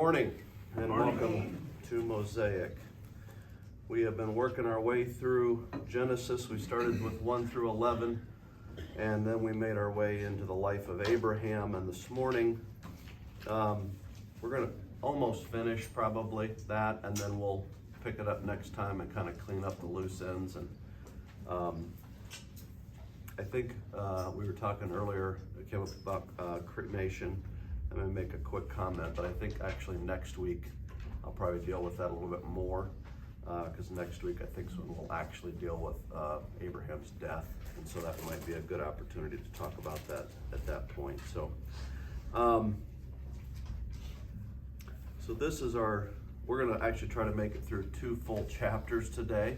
morning and welcome to Mosaic. We have been working our way through Genesis. We started with 1 through 11, and then we made our way into the life of Abraham. And this morning, we're going to almost finish probably that, and then we'll pick it up next time and kind of clean up the loose ends. And I think we were talking earlier, it came up about cremation. I'm going to make a quick comment, but I think actually next week I'll probably deal with that a little bit more, because next week I think is when we'll actually deal with Abraham's death, and so that might be a good opportunity to talk about that at that point. So, so this is we're going to actually try to make it through 2 full chapters today.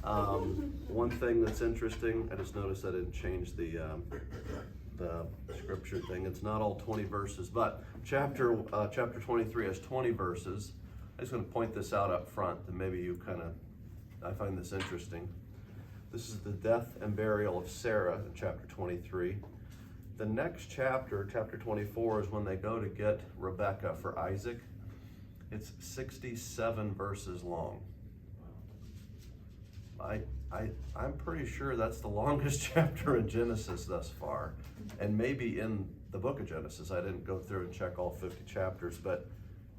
One thing that's interesting, I just noticed I didn't change the scripture thing. It's not all 20 verses, but chapter 23 has 20 verses. I just want to point this out up front, and maybe I find this interesting. This is the death and burial of Sarah in chapter 23. The next chapter, chapter 24, is when they go to get Rebekah for Isaac. It's 67 verses long. I'm pretty sure that's the longest chapter in Genesis thus far, and maybe in the book of Genesis. I didn't go through and check all 50 chapters, but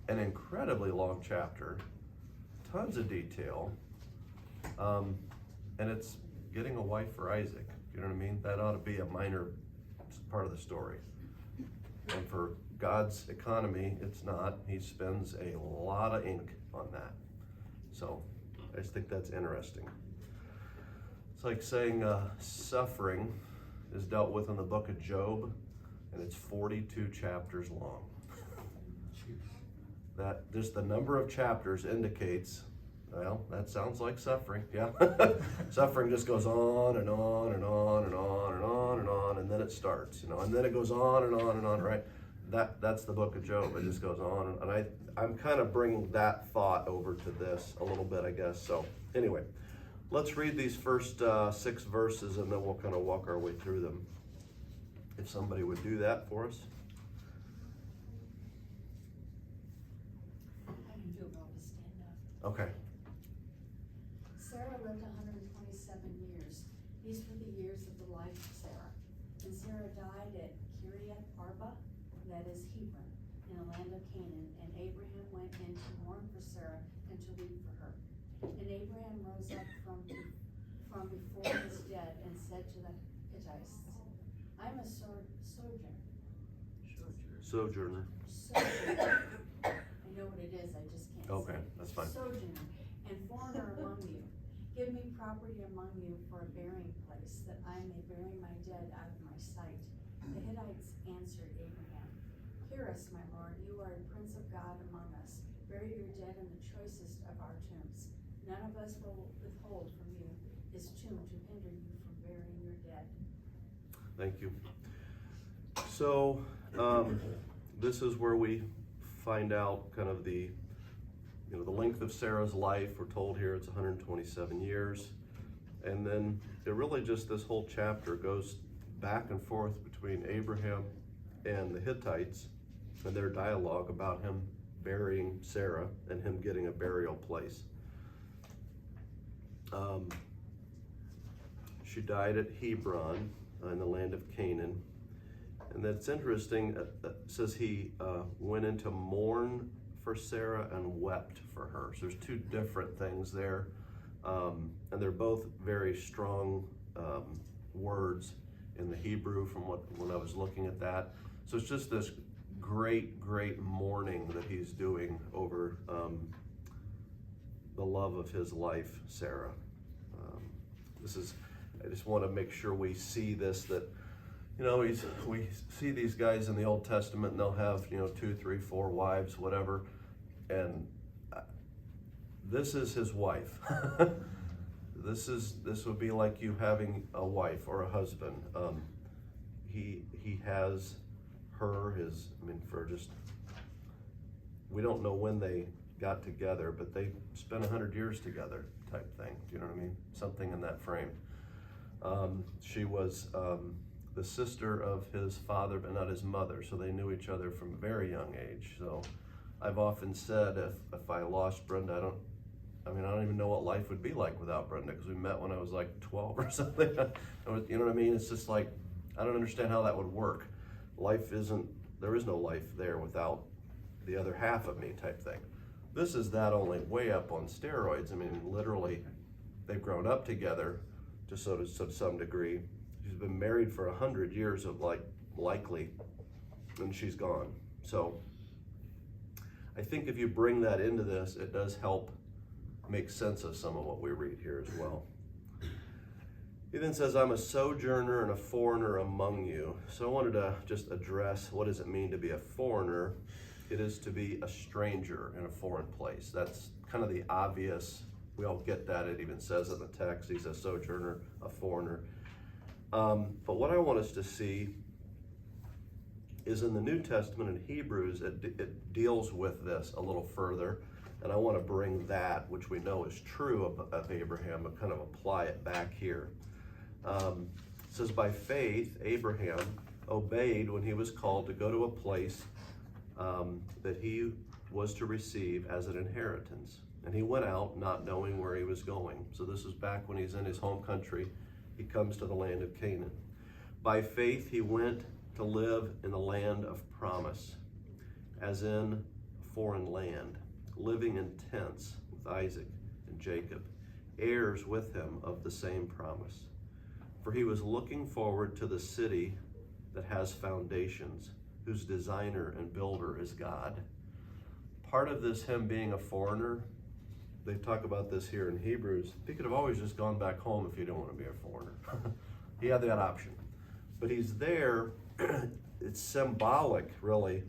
an incredibly long chapter, tons of detail, and it's getting a wife for Isaac. You know what I mean? That ought to be a minor part of the story. And for God's economy, it's not. He spends a lot of ink on that. So I just think that's interesting. It's like saying suffering is dealt with in the book of Job, and it's 42 chapters long. That just the number of chapters indicates, well, that sounds like suffering, yeah. Suffering just goes on and on and on and on and on and on, and then it starts, and then it goes on and on and on, right? That's the book of Job. It just goes on, and I'm kind of bringing that thought over to this a little bit, I guess. So anyway, let's read these first 6 verses, and then we'll kind of walk our way through them. If somebody would do that for us. I can do it while we stand up. Okay. Sarah lived 127 years. These were the years of the life of Sarah. And Sarah died at Kiriath Arba, that is Hebron, in the land of Canaan. And Abraham went in to mourn for Sarah and to weep for her. And Abraham rose up from before his dead and said to the Hittites, I am a sojourner. Sojourner. I know what it is, I just can't say. Okay, that's fine. Sojourner and foreigner among you. Give me property among you for a burying place, that I may bury my dead out of my sight. The Hittites answered Abraham, Hear us, my lord, you are a prince of God among us. Bury your dead in the choicest of our tombs. None of us will withhold from you his tomb to hinder you from burying your dead. Thank you. So this is where we find out kind of the length of Sarah's life. We're told here it's 127 years. And then it really just, this whole chapter goes back and forth between Abraham and the Hittites and their dialogue about him burying Sarah and him getting a burial place. She died at Hebron in the land of Canaan. And that's interesting. It says he went in to mourn for Sarah and wept for her. So there's 2 different things there. And they're both very strong words in the Hebrew from when I was looking at that. So it's just this great, great mourning that he's doing over the love of his life, Sarah. I just want to make sure we see this, that we see these guys in the Old Testament, and they'll have 2, 3, 4 wives, whatever, and this is his wife. This would be like you having a wife or a husband. He has her, we don't know when they got together, but they spent 100 years together type thing. Do you know what I mean? Something in that frame. She was the sister of his father, but not his mother, so they knew each other from a very young age. So I've often said if I lost Brenda, I don't even know what life would be like without Brenda, because we met when I was like 12 or something. You know what I mean? It's just like, I don't understand how that would work. There is no life there without the other half of me type thing. This is that only way up on steroids. I mean, literally, they've grown up together to some degree. She's been married for 100 years of likely, and she's gone. So I think if you bring that into this, it does help make sense of some of what we read here as well. He then says, I'm a sojourner and a foreigner among you. So I wanted to just address, what does it mean to be a foreigner? It is to be a stranger in a foreign place. That's kind of the obvious. We all get that. It even says in the text, he's a sojourner, a foreigner. But what I want us to see is in the New Testament in Hebrews, it deals with this a little further. And I want to bring that, which we know is true of Abraham, and kind of apply it back here. It says, by faith, Abraham obeyed when he was called to go to a place that he was to receive as an inheritance. And he went out not knowing where he was going. So this is back when he's in his home country. He comes to the land of Canaan. By faith, he went to live in the land of promise, as in a foreign land, living in tents with Isaac and Jacob, heirs with him of the same promise. For he was looking forward to the city that has foundations, whose designer and builder is God. Part of this, him being a foreigner, they talk about this here in Hebrews. He could have always just gone back home if he didn't want to be a foreigner. He had that option. But he's there, it's symbolic, really.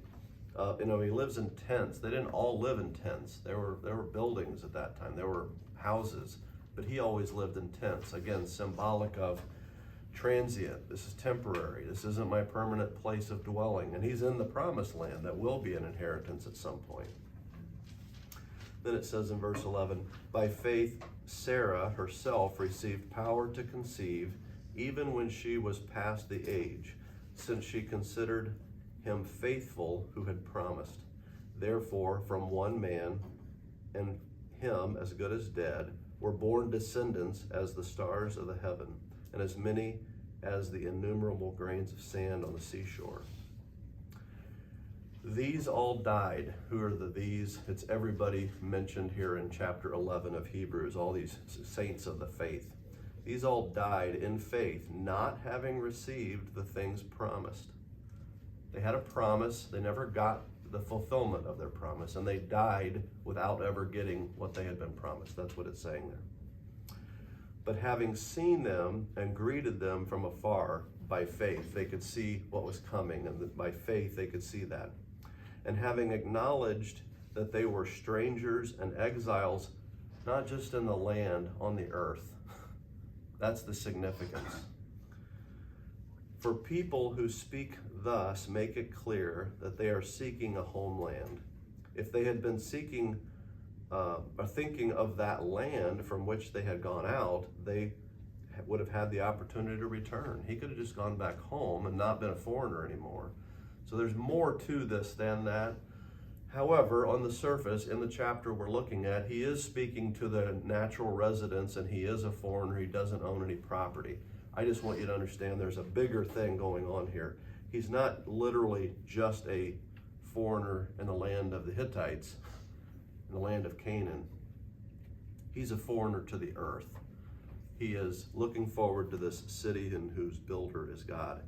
He lives in tents. They didn't all live in tents. There were buildings at that time. There were houses, but he always lived in tents. Again, symbolic of transient. This is temporary. This isn't my permanent place of dwelling. And he's in the promised land that will be an inheritance at some point. Then it says in verse 11, by faith, Sarah herself received power to conceive, even when she was past the age, since she considered him faithful who had promised. Therefore, from one man, and him as good as dead, were born descendants as the stars of the heaven, and as many as the innumerable grains of sand on the seashore. These all died. Who are these? It's everybody mentioned here in chapter 11 of Hebrews, all these saints of the faith. These all died in faith, not having received the things promised. They had a promise. They never got the fulfillment of their promise, and they died without ever getting what they had been promised. That's what it's saying there. But having seen them and greeted them from afar by faith, they could see what was coming, and by faith they could see that. And having acknowledged that they were strangers and exiles, not just in the land, on the earth. That's the significance. For people who speak thus make it clear that they are seeking a homeland. If they had been seeking or thinking of that land from which they had gone out, they would have had the opportunity to return. He could have just gone back home and not been a foreigner anymore. So there's more to this than that. However, on the surface, in the chapter we're looking at, he is speaking to the natural residents, and he is a foreigner. He doesn't own any property. I just want you to understand there's a bigger thing going on here. He's not literally just a foreigner in the land of the Hittites, in the land of Canaan. He's a foreigner to the earth. He is looking forward to this city and whose builder is God.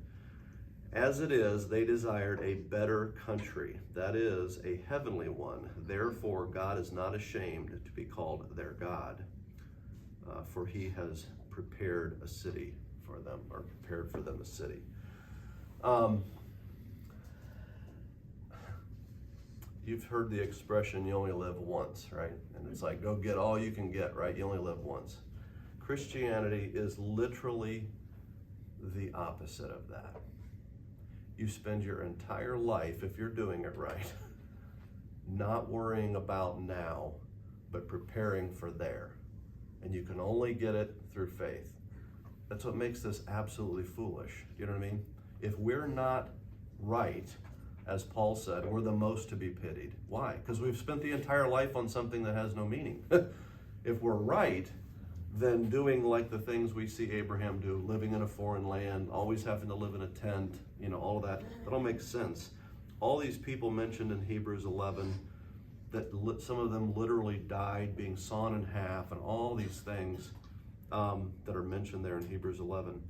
As it is, they desired a better country, that is, a heavenly one. Therefore, God is not ashamed to be called their God, for he has prepared a city for them, or prepared for them a city. You've heard the expression, you only live once, right? And it's like, go get all you can get, right? You only live once. Christianity is literally the opposite of that. You spend your entire life, if you're doing it right, not worrying about now, but preparing for there. And you can only get it through faith. That's what makes this absolutely foolish. You know what I mean? If we're not right as Paul said, we're the most to be pitied. Why? Because we've spent the entire life on something that has no meaning. If we're right, then doing like the things we see Abraham do, living in a foreign land, always having to live in a tent, all of that all makes sense. All these people mentioned in Hebrews 11, that some of them literally died being sawn in half, and all these things that are mentioned there in Hebrews 11,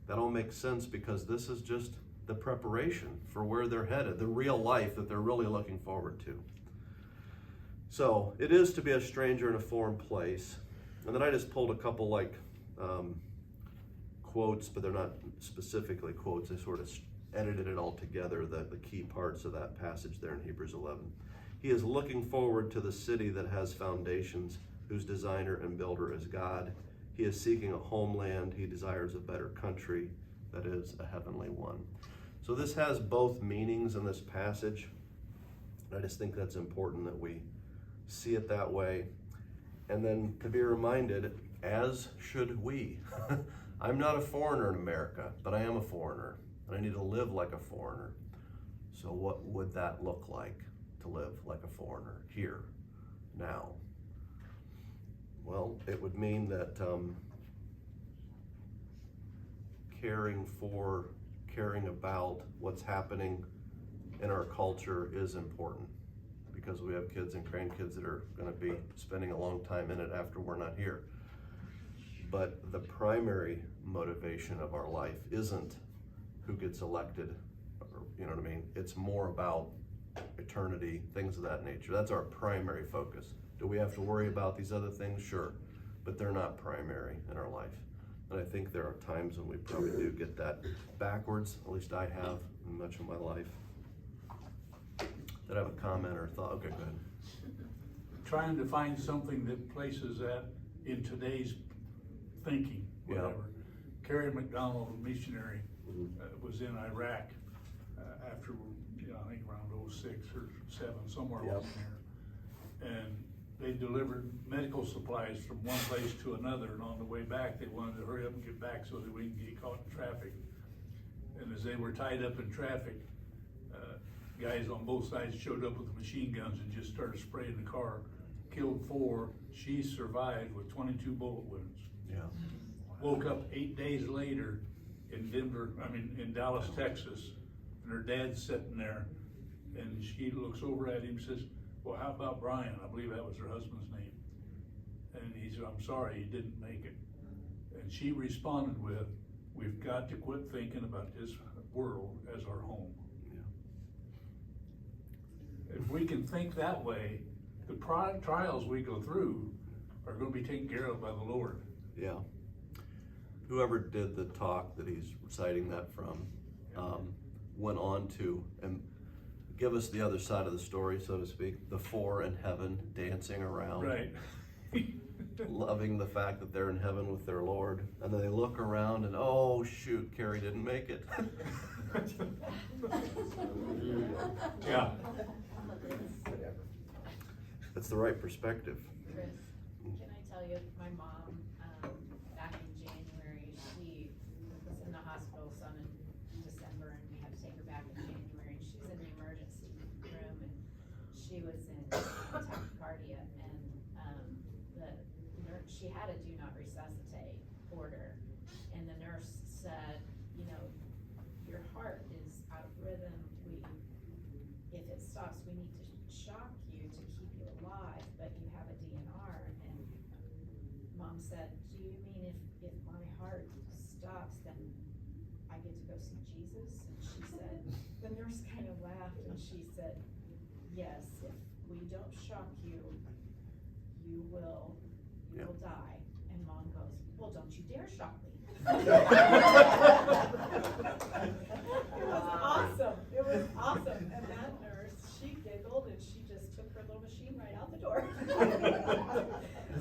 that all makes sense because this is just the preparation for where they're headed, the real life that they're really looking forward to. So it is to be a stranger in a foreign place. And then I just pulled a couple quotes, but they're not specifically quotes. I sort of edited it all together, the key parts of that passage there in Hebrews 11. He is looking forward to the city that has foundations, whose designer and builder is God. He is seeking a homeland. He desires a better country, that is, a heavenly one. So this has both meanings in this passage. I just think that's important that we see it that way. And then to be reminded, as should we. I'm not a foreigner in America, but I am a foreigner, and I need to live like a foreigner. So what would that look like, to live like a foreigner here, now? Well, it would mean that caring about what's happening in our culture is important, because we have kids and grandkids that are going to be spending a long time in it after we're not here. But the primary motivation of our life isn't who gets elected, or, you know what I mean? It's more about eternity, things of that nature. That's our primary focus. Do we have to worry about these other things? Sure, but they're not primary in our life. And I think there are times when we probably do get that backwards, at least I have in much of my life. Did I have a comment or thought? Okay, go ahead. Trying to find something that places that in today's thinking, whatever. Yeah. Carrie McDonald, a missionary, was in Iraq after, I think around 06 or 07, somewhere along there. And they delivered medical supplies from one place to another, and on the way back, they wanted to hurry up and get back so that we can get caught in traffic. And as they were tied up in traffic, guys on both sides showed up with machine guns and just started spraying the car, killed 4. She survived with 22 bullet wounds. Yeah. Woke up 8 days later in Dallas, Texas, and her dad's sitting there, and she looks over at him and says, "Well, how about Brian?" I believe that was her husband's name. And he said, "I'm sorry, he didn't make it." And she responded with, "We've got to quit thinking about this world as our home." If we can think that way, the trials we go through are going to be taken care of by the Lord. Yeah. Whoever did the talk that he's reciting that from went on to give us the other side of the story, so to speak. The 4 in heaven dancing around. Right. Loving the fact that they're in heaven with their Lord. And then they look around and, oh, shoot, Carrie didn't make it. Yeah. That's the right perspective. Chris, can I tell you, my mom, back in January, she was in the hospital some in December, and we had to take her back in January, and she's in the emergency room, and she was in tachycardia, and the nurse, she had a do not resuscitate order, and the nurse said, your heart is out of rhythm, if it stops, we need to shock you to keep you alive, but you have a DNR. And Mom said, "Do you mean if my heart stops, then I get to go see Jesus?" And she said, the nurse kind of laughed, and she said, "Yes, if we don't shock you, you will die." And Mom goes, "Well, don't you dare shock me." It was awesome. It was awesome. And that nurse, she giggled and she just took her little machine right out the door.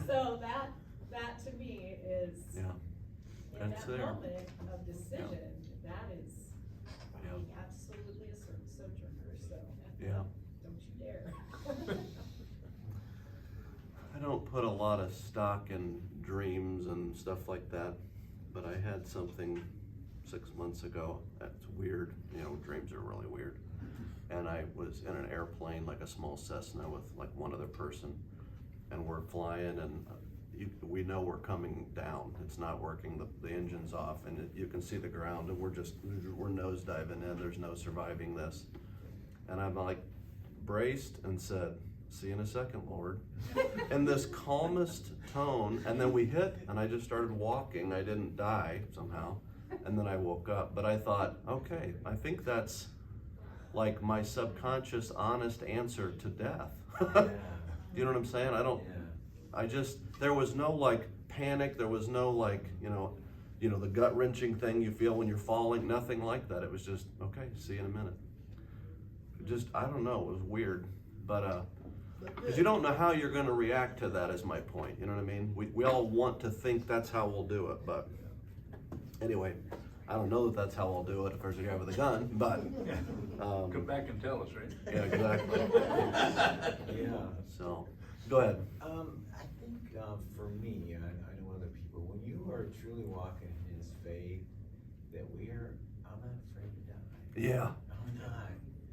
So that to me is, in That's that there. moment of decision, that is being absolutely a sojourner, so. Yeah. Don't you dare. I don't put a lot of stock in dreams and stuff like that, but I had something 6 months ago that's weird. Dreams are really weird. and I was in an airplane, like a small Cessna with like one other person, and we're flying, and we know we're coming down. It's not working, the engine's off, and you can see the ground, and we're nose diving in, there's no surviving this. And I'm like braced and said, "See you in a second, Lord." In this calmest tone, and then we hit, and I just started walking. I didn't die somehow, and then I woke up. But I thought, okay, I think that's like my subconscious honest answer to death. You know what I'm saying? There was no like panic, there was no like, the gut wrenching thing you feel when you're falling, nothing like that. It was just, okay, see you in a minute. I don't know, it was weird, but because you don't know how you're going to react to that is my point, you know what I mean? We all want to think that's how we'll do it, but anyway, I don't know that that's how I'll do it if there's a guy with a gun, but Come back and tell us, right? yeah, exactly. Yeah. So, go ahead. I think for me, I know other people, when you are truly walking in His faith, I'm not afraid to die. Yeah. I'm not.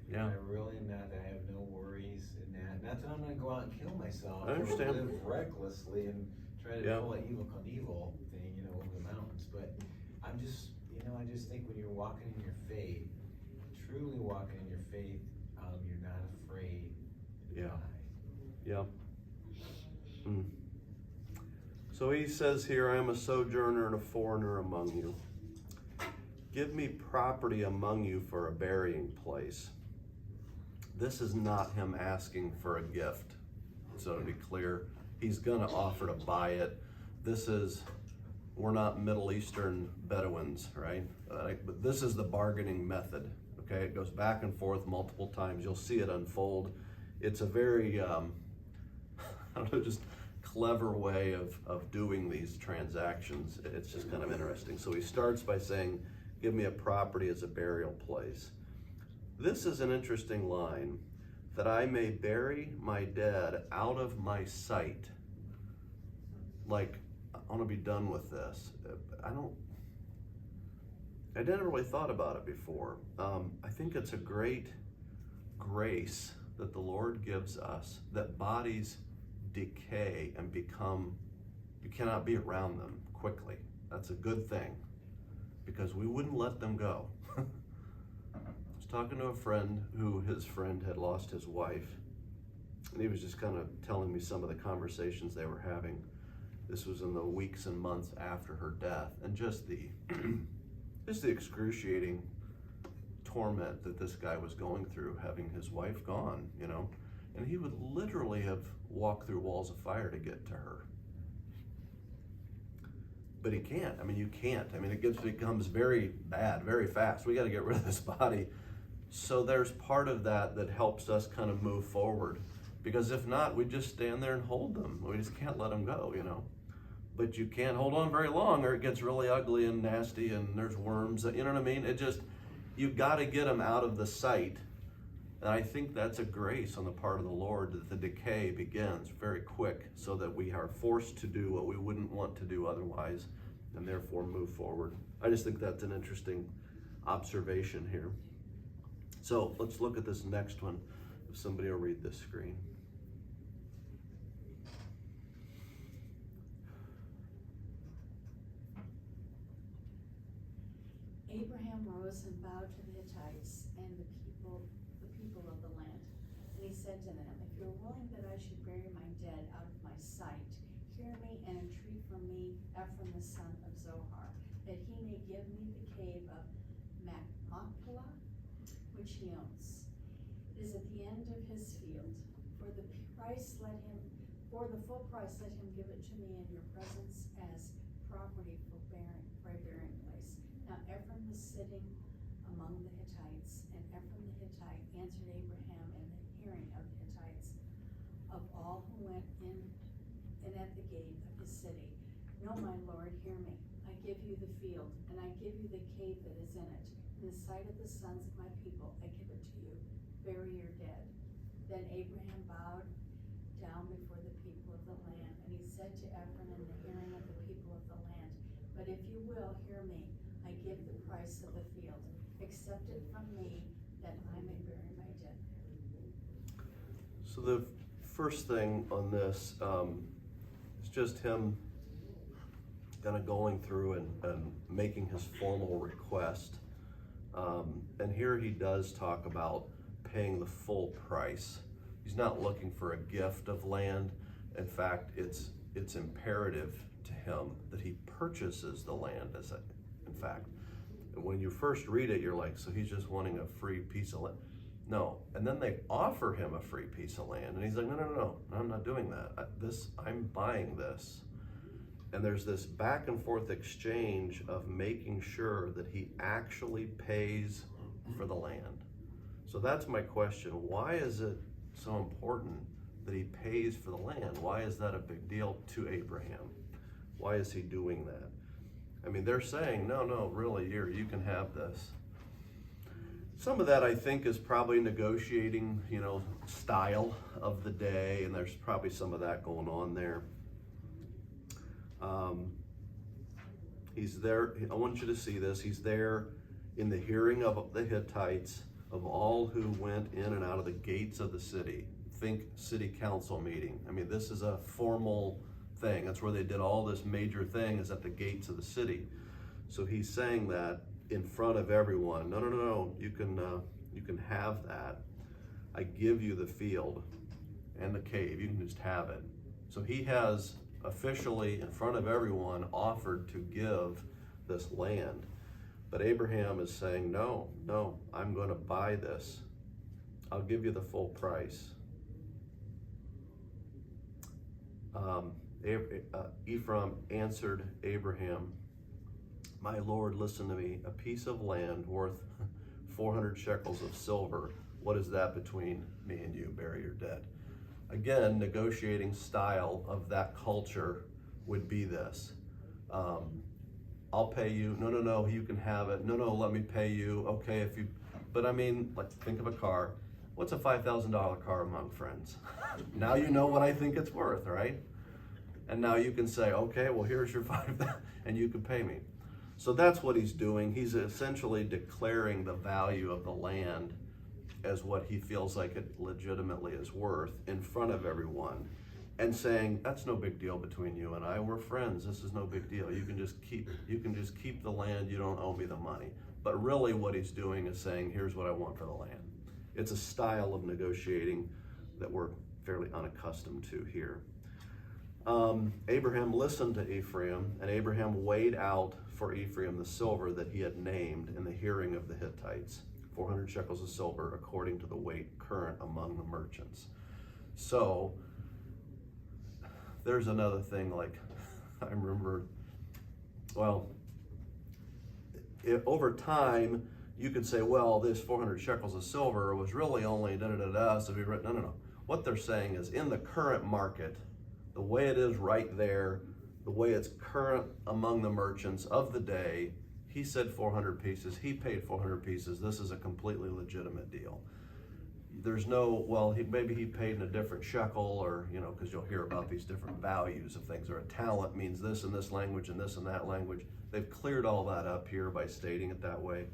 Yeah. I really am not. I have no worries in that. Not that I'm gonna go out and kill myself. I understand. Or live recklessly and try to pull an evil thing, over the mountains. But I'm just, I just think when you're walking in your faith, truly walking in your faith, you're not afraid to die. Yeah. So he says here, "I am a sojourner and a foreigner among you. Give me property among you for a burying place." This is not him asking for a gift. So to be clear, he's gonna offer to buy it. We're not Middle Eastern Bedouins, right? But this is the bargaining method, okay? It goes back and forth multiple times. You'll see it unfold. It's a very, just clever way of doing these transactions. It's just kind of interesting. So he starts by saying, "Give me a property as a burial place." This is an interesting line, "that I may bury my dead out of my sight." Like, I want to be done with this. I never really thought about it before. I think it's a great grace that the Lord gives us, that bodies decay and you cannot be around them quickly. That's a good thing, because we wouldn't let them go. I was talking to a friend his friend had lost his wife, and he was just kind of telling me some of the conversations they were having. This was in the weeks and months after her death, and just the excruciating torment that this guy was going through, having his wife gone, and he would literally have walked through walls of fire to get to her. But he can't. You can't. It becomes very bad, very fast. We got to get rid of this body. So there's part of that helps us kind of move forward, because if not, we just stand there and hold them. We just can't let them go, But you can't hold on very long, or it gets really ugly and nasty, and there's worms. You know what I mean? You've got to get them out of the sight. And I think that's a grace on the part of the Lord, that the decay begins very quick, so that we are forced to do what we wouldn't want to do otherwise, and therefore move forward. I just think that's an interesting observation here. So let's look at this next one. If somebody will read this screen. Abraham rose and bowed to the Hittites and the people of the land. And he said to them, "If you're willing that I should bury my dead out of my sight, hear me and entreat from me Ephron the son of Zohar, that he may give me the cave of Machpelah, which he owns. It is at the end of his field. For the full price let him give it to me in your presence as property for a burying place." Now Ephron was sitting among the Hittites, and Ephron the Hittite answered Abraham in the hearing of the Hittites, of all who went in and at the gate of his city, "No, my lord, hear me. I give you the field, and I give you the cave that is in it. In the sight of the sons of my people, I give it to you. Bury your dead." Then Abraham bowed down before the people of the land, and he said to Ephron in the hearing of the people of the land, "But if you will hear me, I give the price of the field. Accept it from me, that I may bury my dead." So the first thing on this is just him kind of going through and making his formal request. And here he does talk about paying the full price. He's not looking for a gift of land. In fact, it's imperative to him that he purchases the land in fact. And when you first read it, you're like, so he's just wanting a free piece of land. No, and then they offer him a free piece of land, and he's like, no, I'm not doing that. I'm buying this. And there's this back and forth exchange of making sure that he actually pays for the land. So that's my question. Why is it so important that he pays for the land? Why is that a big deal to Abraham? Why is he doing that? I mean, they're saying, no, really, you can have this. Some of that, I think, is probably negotiating, style of the day, and there's probably some of that going on there. He's there, I want you to see this, he's there in the hearing of the Hittites, of all who went in and out of the gates of the city. Think city council meeting. I mean, this is a formal thing. That's where they did all this major thing, is at the gates of the city. So he's saying that in front of everyone. No, you can have that. I give you the field and the cave, you can just have it. So he has officially, in front of everyone, offered to give this land. But Abraham is saying, no, I'm going to buy this. I'll give you the full price. Ephraim answered Abraham, my Lord, listen to me, a piece of land worth 400 shekels of silver. What is that between me and you? Bury your dead. Again, negotiating style of that culture would be this. I'll pay you. No, you can have it. No, let me pay you. Okay, but I mean, like, think of a car. What's a $5,000 car among friends? Now you know what I think it's worth, right? And now you can say, okay, well, here's your $5,000, and you can pay me. So that's what he's doing. He's essentially declaring the value of the land as what he feels like it legitimately is worth in front of everyone, and saying, that's no big deal between you and I. We're friends. This is no big deal. You can just keep the land. You don't owe me the money. But really what he's doing is saying, here's what I want for the land. It's a style of negotiating that we're fairly unaccustomed to here. Abraham listened to Ephraim, and Abraham weighed out for Ephraim the silver that he had named in the hearing of the Hittites, 400 shekels of silver, according to the weight current among the merchants. So there's another thing, like, I remember, over time, you could say, well, this 400 shekels of silver was really only so we write, no. What they're saying is, in the current market, the way it is right there, the way it's current among the merchants of the day, he said 400 pieces, he paid 400 pieces, this is a completely legitimate deal. There's no, maybe he paid in a different shekel, or, because you'll hear about these different values of things, or a talent means this in this language and this in that language. They've cleared all that up here by stating it that way.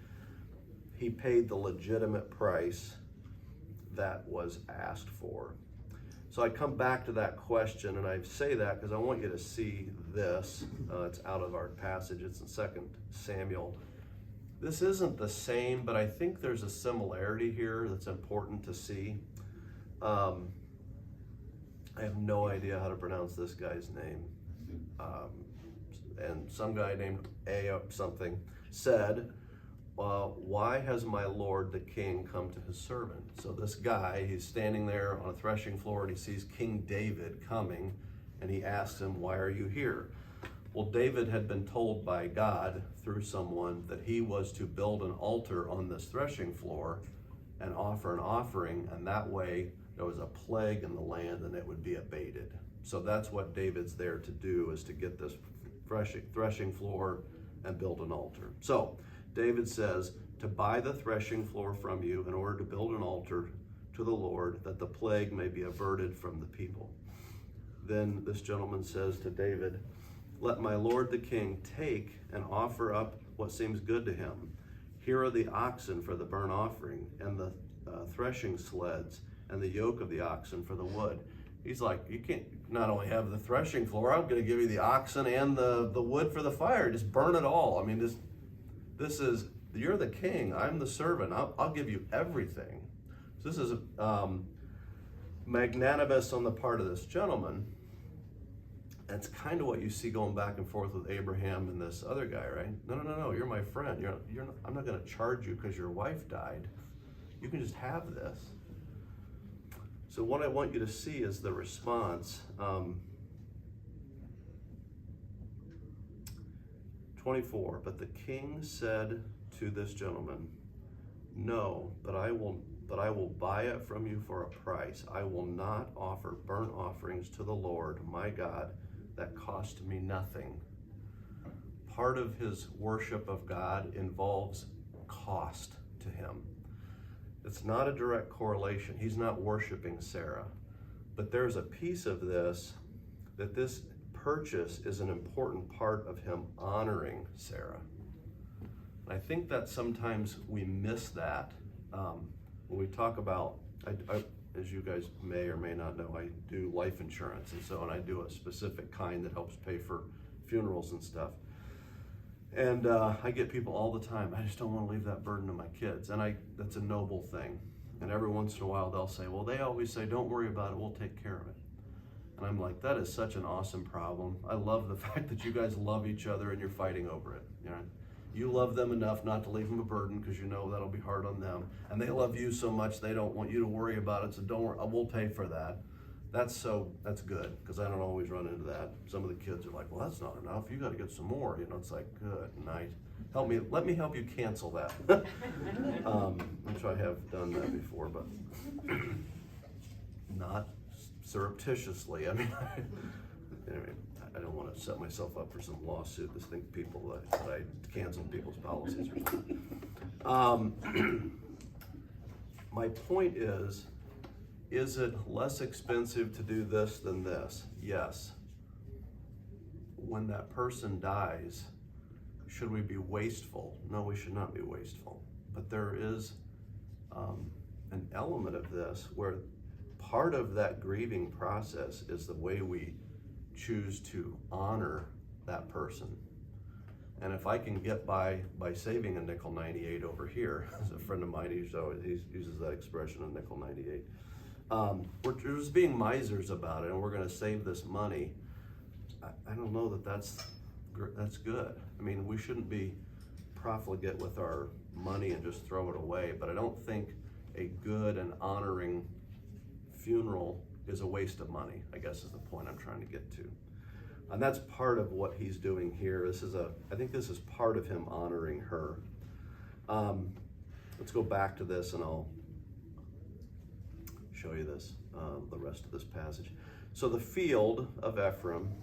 He paid the legitimate price that was asked for. So I come back to that question, and I say that because I want you to see this. It's out of our passage. It's in 2 Samuel. This isn't the same, but I think there's a similarity here that's important to see. I have no idea how to pronounce this guy's name. And some guy named A something said, why has my lord the king come to his servant? So this guy, he's standing there on a threshing floor, and he sees King David coming, and he asks him, why are you here? Well, David had been told by God through someone that he was to build an altar on this threshing floor and offer an offering, and that way there was a plague in the land and it would be abated. So that's what David's there to do, is to get this threshing floor and build an altar. So David says, to buy the threshing floor from you in order to build an altar to the Lord, that the plague may be averted from the people. Then this gentleman says to David, let my lord the king take and offer up what seems good to him. Here are the oxen for the burnt offering, and the threshing sleds, and the yoke of the oxen for the wood. He's like, you can't not only have the threshing floor, I'm gonna give you the oxen and the wood for the fire. Just burn it all. I mean, this is, you're the king, I'm the servant, I'll give you everything. So this is magnanimous on the part of this gentleman. That's kind of what you see going back and forth with Abraham and this other guy, right? No, you're my friend. You're not, I'm not gonna charge you because your wife died. You can just have this. So what I want you to see is the response. 24, but the king said to this gentleman, no, but I will buy it from you for a price. I will not offer burnt offerings to the Lord, my God, that cost me nothing. Part of his worship of God involves cost to him. It's not a direct correlation. He's not worshiping Sarah, but there's a piece of this, that this purchase is an important part of him honoring Sarah. I think that sometimes we miss that when we talk about, I, as you guys may or may not know, I do life insurance, and I do a specific kind that helps pay for funerals and stuff. And I get people all the time, I just don't want to leave that burden to my kids, and that's a noble thing. And every once in a while they'll say, well, they always say, don't worry about it, we'll take care of it. And I'm like, that is such an awesome problem. I love the fact that you guys love each other and you're fighting over it. You know, you love them enough not to leave them a burden because you know that'll be hard on them. And they love you so much they don't want you to worry about it, so don't worry, we'll pay for that. That's good, because I don't always run into that. Some of the kids are like, well, that's not enough, you gotta get some more. You know, it's like, good night. Let me help you cancel that. Which I have done that before, but not surreptitiously. I mean, anyway, I don't want to set myself up for some lawsuit to think people that I canceled people's policies or something. My point is it less expensive to do this than this? Yes. When that person dies, should we be wasteful? No, we should not be wasteful. But there is an element of this where part of that grieving process is the way we choose to honor that person. And if I can get by saving a nickel 98 over here, as a friend of mine, he uses that expression, a nickel 98. We're just being misers about it, and we're going to save this money. I don't know that's good. I mean, we shouldn't be profligate with our money and just throw it away, but I don't think a good and honoring funeral is a waste of money, I guess is the point I'm trying to get to. And that's part of what he's doing here. I think this is part of him honoring her. Let's go back to this and I'll show you this, the rest of this passage. So the field of Ephraim,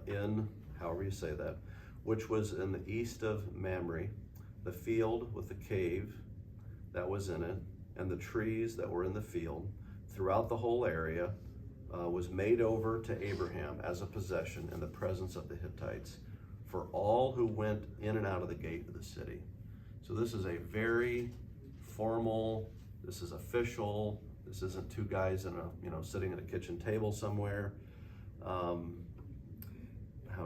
in, however you say that, which was in the east of Mamre, the field with the cave that was in it, and the trees that were in the field, throughout the whole area, was made over to Abraham as a possession in the presence of the Hittites for all who went in and out of the gate of the city. So this is a very formal, this is official, this isn't two guys sitting at a kitchen table somewhere. How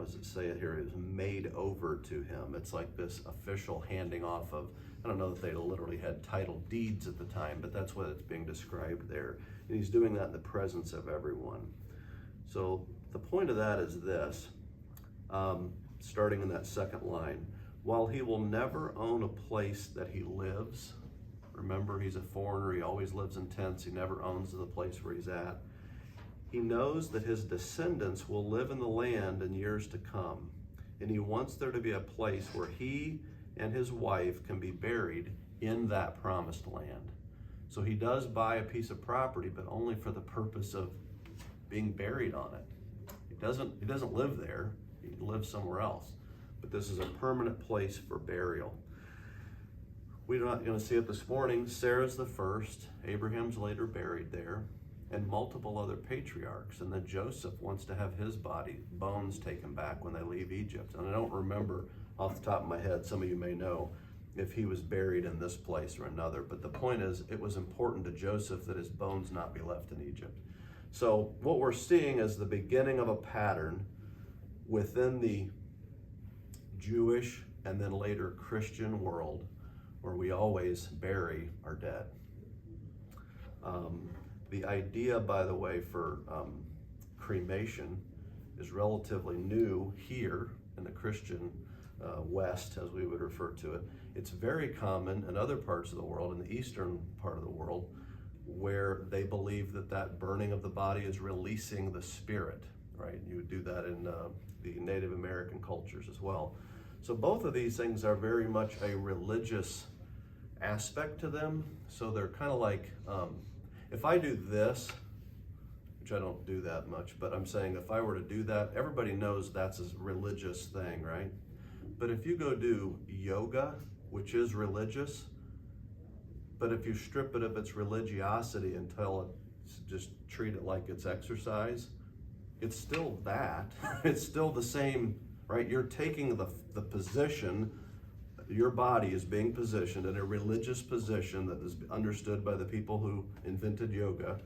does it say it here? It was made over to him. It's like this official handing off of, I don't know that they literally had title deeds at the time, but that's what it's being described there. And he's doing that in the presence of everyone. So the point of that is this, starting in that second line, while he will never own a place that he lives, remember he's a foreigner, he always lives in tents, he never owns the place where he's at. He knows that his descendants will live in the land in years to come, and he wants there to be a place where he and his wife can be buried in that promised land. So he does buy a piece of property, but only for the purpose of being buried on it. He doesn't live there, he lives somewhere else. But this is a permanent place for burial. We're not going to see it this morning. Sarah's the first, Abraham's later buried there, and multiple other patriarchs. And then Joseph wants to have his bones taken back when they leave Egypt. And I don't remember off the top of my head, some of you may know, if he was buried in this place or another. But the point is, it was important to Joseph that his bones not be left in Egypt. So what we're seeing is the beginning of a pattern within the Jewish and then later Christian world where we always bury our dead. The idea, by the way, for cremation is relatively new here in the Christian West, as we would refer to it. It's very common in other parts of the world, in the eastern part of the world, where they believe that that burning of the body is releasing the spirit, right? You would do that in the Native American cultures as well. So both of these things are very much a religious aspect to them. So they're kind of like, if I do this, which I don't do that much, but I'm saying if I were to do that, everybody knows that's a religious thing, right? But if you go do yoga, which is religious, but if you strip it of its religiosity and just treat it like it's exercise, it's still that. It's still the same, right? You're taking the position, your body is being positioned in a religious position that is understood by the people who invented yoga.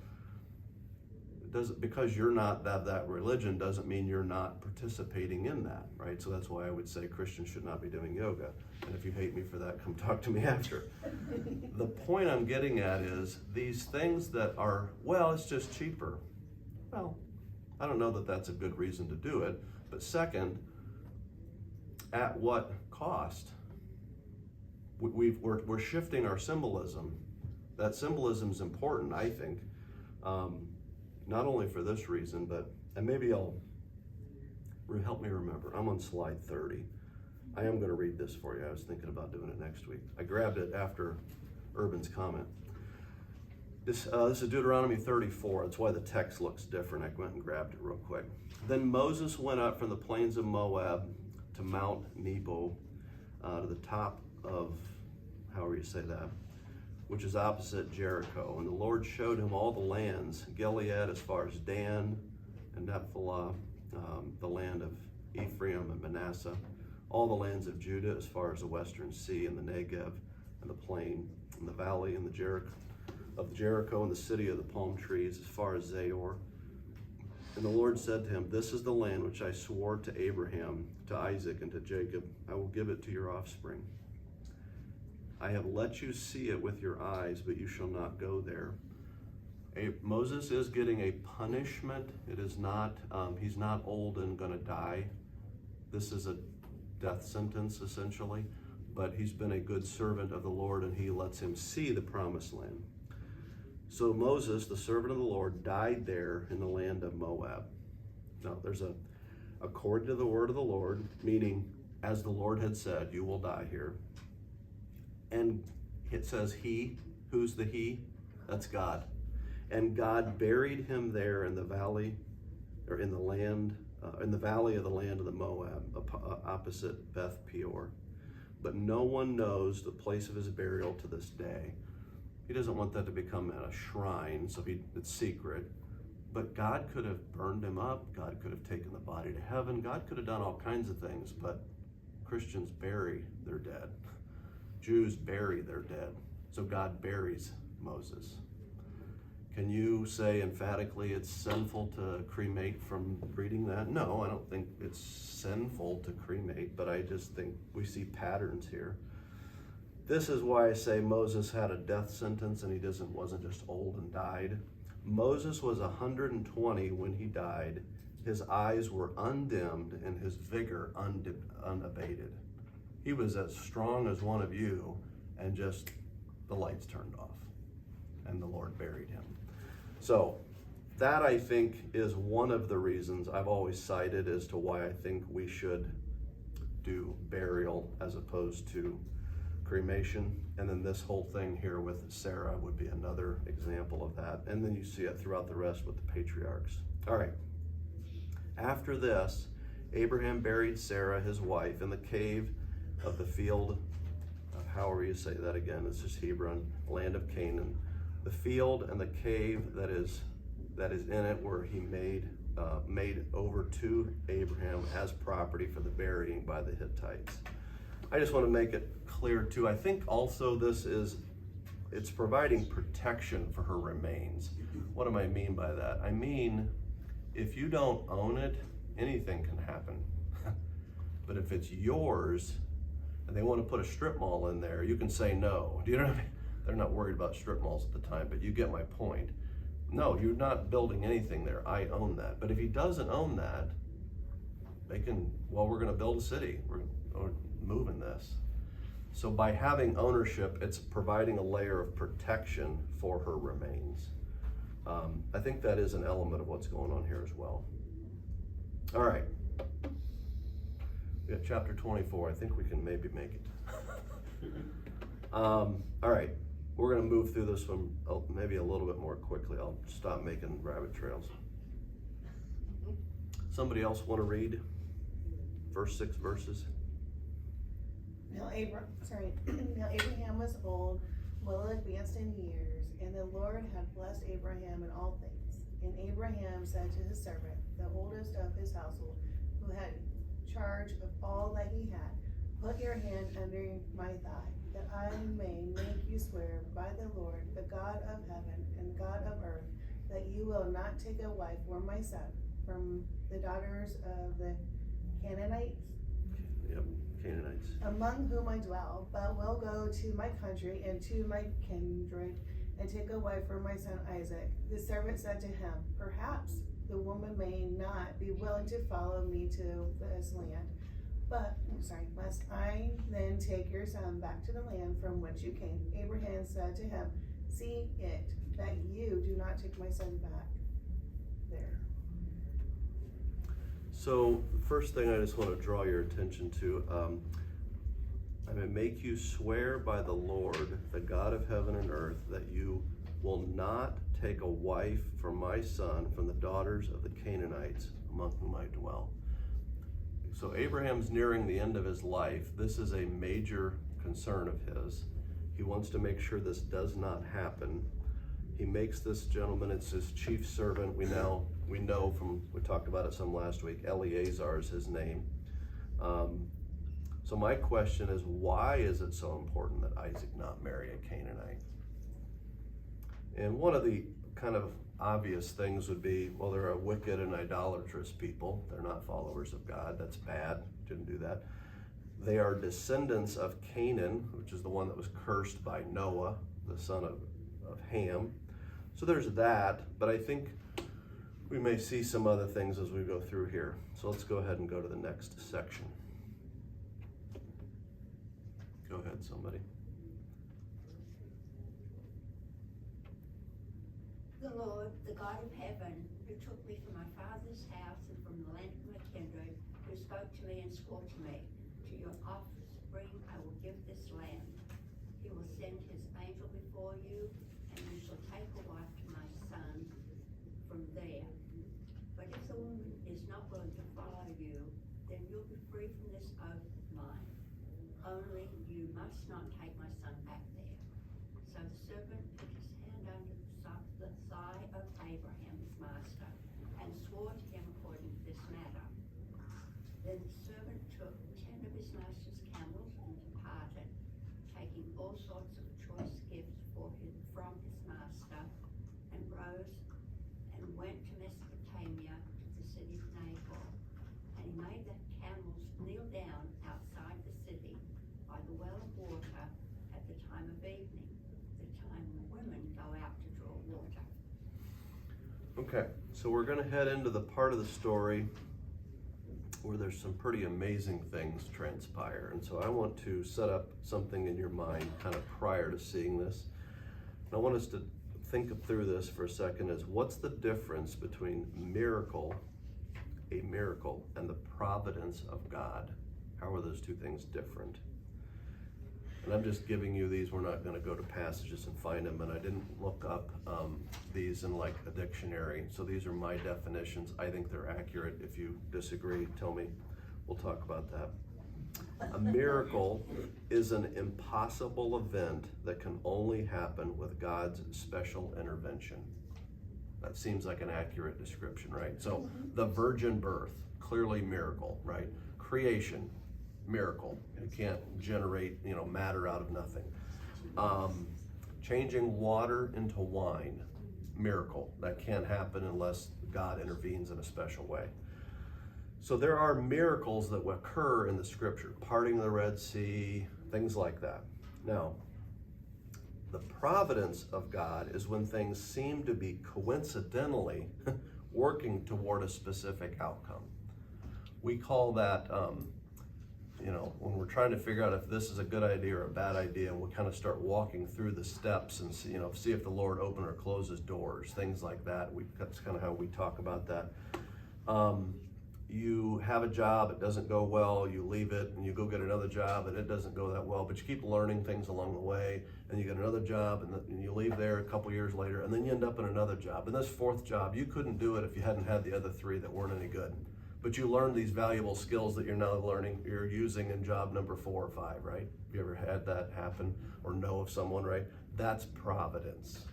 Because you're not that religion doesn't mean you're not participating in that, right? So that's why I would say Christians should not be doing yoga. And if you hate me for that, come talk to me after. The point I'm getting at is these things that are, well, it's just cheaper. Well, I don't know that that's a good reason to do it. But second, at what cost? We're shifting our symbolism. That symbolism is important, I think. Not only for this reason, but, and maybe help me remember. I'm on slide 30. I am going to read this for you. I was thinking about doing it next week. I grabbed it after Urban's comment. This is Deuteronomy 34. That's why the text looks different. I went and grabbed it real quick. Then Moses went up from the plains of Moab to Mount Nebo, to the top of, however you say that, which is opposite Jericho. And the Lord showed him all the lands, Gilead as far as Dan and Naphtali, the land of Ephraim and Manasseh, all the lands of Judah as far as the western sea and the Negev and the plain and the valley and the Jericho and the city of the palm trees as far as Zahor. And the Lord said to him, this is the land which I swore to Abraham, to Isaac, and to Jacob. I will give it to your offspring. I have let you see it with your eyes, but you shall not go there. Moses is getting a punishment. It is not, he's not old and going to die. This is a death sentence, essentially. But he's been a good servant of the Lord, and he lets him see the promised land. So Moses, the servant of the Lord, died there in the land of Moab. Now, there's according to the word of the Lord, meaning, as the Lord had said, you will die here. And it says he, who's the he? That's God. And God buried him there in the valley, or in the land, in the valley of the land of the Moab, opposite Beth Peor. But no one knows the place of his burial to this day. He doesn't want that to become a shrine, so it's secret. But God could have burned him up. God could have taken the body to heaven. God could have done all kinds of things, but Christians bury their dead. Jews bury their dead. So God buries Moses. Can you say emphatically it's sinful to cremate from reading that? No, I don't think it's sinful to cremate, but I just think we see patterns here. This is why I say Moses had a death sentence and he wasn't just old and died. Moses was 120 when he died. His eyes were undimmed and his vigor unabated. He was as strong as one of you, and just the lights turned off and the Lord buried him. So that, I think, is one of the reasons I've always cited as to why I think we should do burial as opposed to cremation. And then this whole thing here with Sarah would be another example of that. And then you see it throughout the rest with the patriarchs. All right. After this, Abraham buried Sarah, his wife, in the cave of the field, however you say that again, it's just Hebron, land of Canaan. The field and the cave that is in it where he made over to Abraham as property for the burying by the Hittites. I just want to make it clear too, I think also it's providing protection for her remains. What do I mean by that? I mean, if you don't own it, anything can happen. But if it's yours, and they want to put a strip mall in there, you can say no. Do you know what I mean? They're not worried about strip malls at the time, but you get my point. No, you're not building anything there. I own that. But if he doesn't own that, they can, well, we're gonna build a city. We're moving this. So by having ownership, it's providing a layer of protection for her remains. I think that is an element of what's going on here as well. All right. We got chapter 24. I think we can maybe make it. All right. We're going to move through this one maybe a little bit more quickly. I'll stop making rabbit trails. Somebody else want to read first 6 verses? Now Abraham was old, well advanced in years, and the Lord had blessed Abraham in all things. And Abraham said to his servant, the oldest of his household, who had charge of all that he had, put your hand under my thigh, that I may make you swear by the Lord, the God of heaven and God of earth, that you will not take a wife for my son from the daughters of the Canaanites. Yep, Canaanites. Among whom I dwell, but will go to my country and to my kindred, and take a wife for my son Isaac. The servant said to him, perhaps the woman may not be willing to follow me to this land, lest I then take your son back to the land from which you came. Abraham said to him, see it, that you do not take my son back there. So first thing I just want to draw your attention to, I'm going to make you swear by the Lord, the God of heaven and earth, that you will not take a wife for my son from the daughters of the Canaanites among whom I dwell. So Abraham's nearing the end of his life. This is a major concern of his. He wants to make sure this does not happen. He makes this gentleman, it's his chief servant. We know from, we talked about it some last week, Eleazar is his name. So my question is, why is it so important that Isaac not marry a Canaanite? And one of the kind of obvious things would be, well, they're a wicked and idolatrous people. They're not followers of God. That's bad. Didn't do that. They are descendants of Canaan, which is the one that was cursed by Noah, the son of Ham. So there's that, but I think we may see some other things as we go through here. So let's go ahead and go to the next section. Go ahead, somebody. The Lord, the God of heaven, who took me from my father's house and from the land of my kindred, who spoke to me and swore to me, to your offspring I will give this land. He will send his angel before you, and you shall take a wife to my son from there. But if the woman is not willing to follow you, then you'll be free from this oath of mine. Only you must not take my son back there. So the servant put his hand under the thigh of Abraham, his master, and swore to him according to this matter. Then the servant took 10 of his master's camels and departed, taking all sorts of choice gifts from his master, and rose and went to Mesopotamia, to the city of Nahor. And he made the camels kneel down outside the city by the well of water at the time of evening, the time women go out to draw water. Okay, so we're going to head into the part of the story where there's some pretty amazing things transpire. And so I want to set up something in your mind kind of prior to seeing this. And I want us to think through this for a second is what's the difference between a miracle, and the providence of God? How are those two things different? And I'm just giving you these. We're not going to go to passages and find them, and I didn't look up these in like a dictionary. So these are my definitions. I think they're accurate. If you disagree, tell me. We'll talk about that. A miracle is an impossible event that can only happen with God's special intervention. That seems like an accurate description, right? So the virgin birth, clearly miracle, right? Creation, miracle. You can't generate, matter out of nothing. Changing water into wine, miracle. That can't happen unless God intervenes in a special way. So there are miracles that occur in the scripture, parting the Red Sea, things like that. Now, the providence of God is when things seem to be coincidentally working toward a specific outcome. We call that, when we're trying to figure out if this is a good idea or a bad idea, and we kind of start walking through the steps and see if the Lord open or closes doors, things like that. That's kind of how we talk about that. You have a job, it doesn't go well, you leave it, and you go get another job, and it doesn't go that well, but you keep learning things along the way, and you get another job, and you leave there a couple years later, and then you end up in another job. And this fourth job, you couldn't do it if you hadn't had the other three that weren't any good. But you learned these valuable skills that you're now you're using in job number 4 or 5, right? Have you ever had that happen or know of someone, right? That's providence,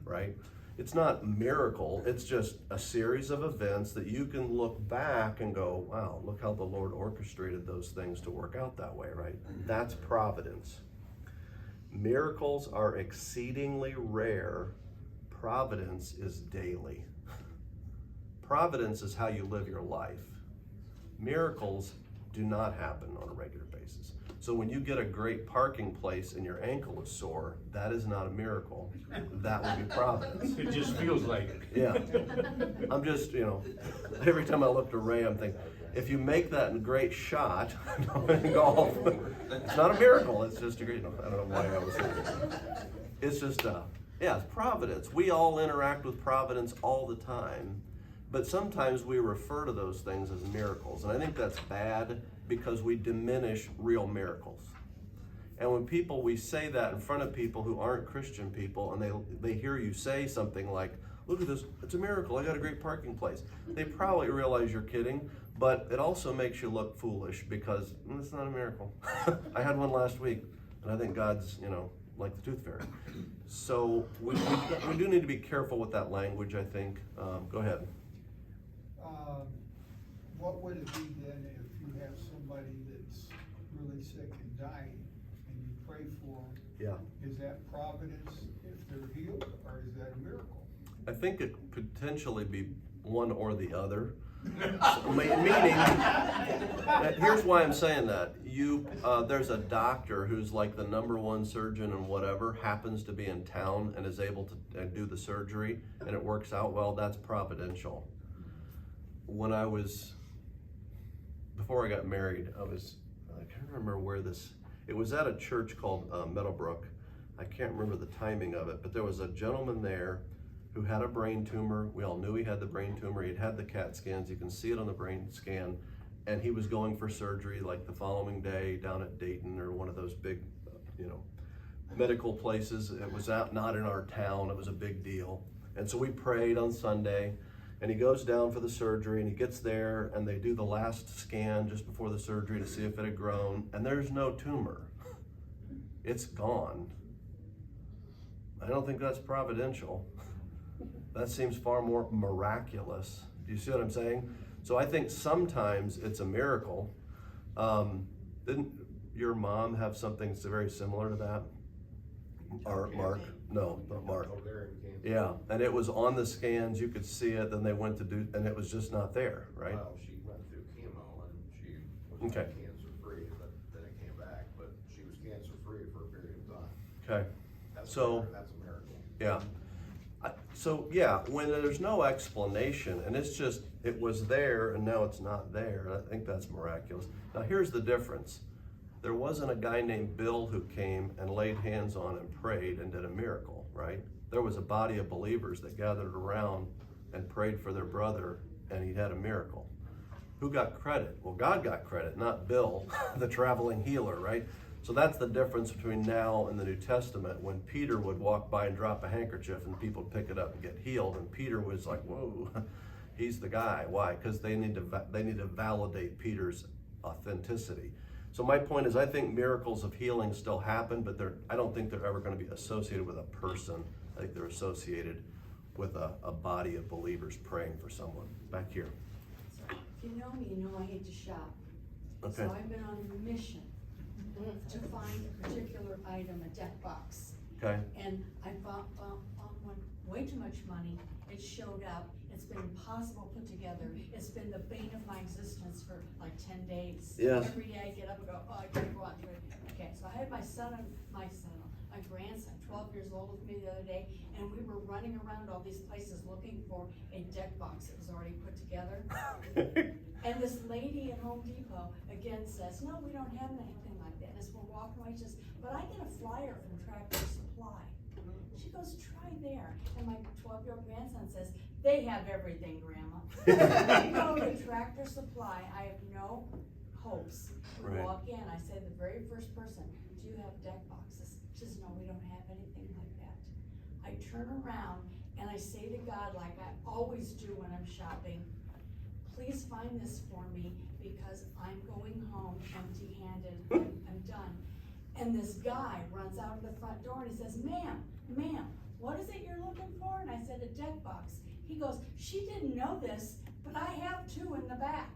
right? It's not miracle, it's just a series of events that you can look back and go, wow, look how the Lord orchestrated those things to work out that way, right? That's providence. Miracles are exceedingly rare. Providence is daily. Providence is how you live your life. Miracles do not happen on a regular basis. So when you get a great parking place and your ankle is sore, that is not a miracle. That would be providence. It just feels like it. Yeah. I'm just, every time I look to Ray, I'm thinking, if you make that a great shot in golf, it's not a miracle. It's just a great, I don't know why I was thinking. It's just, it's providence. We all interact with providence all the time. But sometimes we refer to those things as miracles. And I think that's bad because we diminish real miracles. And when we say that in front of people who aren't Christian people, and they hear you say something like, look at this, it's a miracle, I got a great parking place. They probably realize you're kidding, but it also makes you look foolish because it's not a miracle. I had one last week, and I think God's, like the tooth fairy. So we do need to be careful with that language, I think. Go ahead. What would it be then if you have somebody that's really sick and dying and you pray for them? Yeah. Is that providence if they're healed, or is that a miracle? I think it could potentially be one or the other. Meaning, here's why I'm saying that. There's a doctor who's like the #1 surgeon and whatever, happens to be in town and is able to do the surgery, and it works out well. That's providential. Before I got married, I can't remember where it was at a church called Meadowbrook. I can't remember the timing of it, but there was a gentleman there who had a brain tumor. We all knew he had the brain tumor. He'd had the CAT scans. You can see it on the brain scan. And he was going for surgery like the following day down at Dayton or one of those big, medical places. It was not in our town. It was a big deal. And so we prayed on Sunday. And he goes down for the surgery, and he gets there, and they do the last scan just before the surgery to see if it had grown, and there's no tumor. It's gone. I don't think that's providential. That seems far more miraculous. Do you see what I'm saying? So I think sometimes it's a miracle. Didn't your mom have something very similar to that? Or Mark? No, not Mark. Yeah, and it was on the scans, you could see it, then they went to do, and it was just not there, right? Well, she went through chemo and she was Okay. cancer-free, but then it came back, but she was cancer-free for a period of time. Okay, That's So- that's a miracle. yeah. When there's no explanation, and it's just, it was there and now it's not there, I think that's miraculous. Now here's the difference. There wasn't a guy named Bill who came and laid hands on and prayed and did a miracle, right? There was a body of believers that gathered around and prayed for their brother, and he had a miracle. Who got credit? Well, God got credit, not Bill, the traveling healer, right? So that's the difference between now and the New Testament, when Peter would walk by and drop a handkerchief and people would pick it up and get healed, and Peter was like, whoa, he's the guy. Why? Because they need to validate Peter's authenticity. So my point is, I think miracles of healing still happen, but I don't think they're ever going to be associated with a person. I think they're associated with a body of believers praying for someone. Back here. If you know me, you know I hate to shop. Okay. So I've been on a mission to find a particular item, a deck box. Okay, And I found one, way too much money. It showed up. It's been impossible to put together. It's been the bane of my existence for like 10 days. Yes. Every day I get up and go, oh, I gotta go out to it. Okay, so I had my grandson, 12 years old with me the other day, and we were running around all these places looking for a deck box that was already put together. And this lady at Home Depot again says, no, we don't have anything like that. And as we're walking away, she says, but I get a flyer from Tractor Supply. She goes, try there. And my 12-year-old grandson says, they have everything, Grandma. You go to Tractor Supply, I have no hopes. We Right. walk in, I say to the very first person, do you have deck boxes? She says, no, we don't have anything like that. I turn around and I say to God, like I always do when I'm shopping, please find this for me because I'm going home empty-handed. I'm done. And this guy runs out of the front door and he says, ma'am, what is it you're looking for? And I said, a deck box. He goes, she didn't know this, but I have two in the back.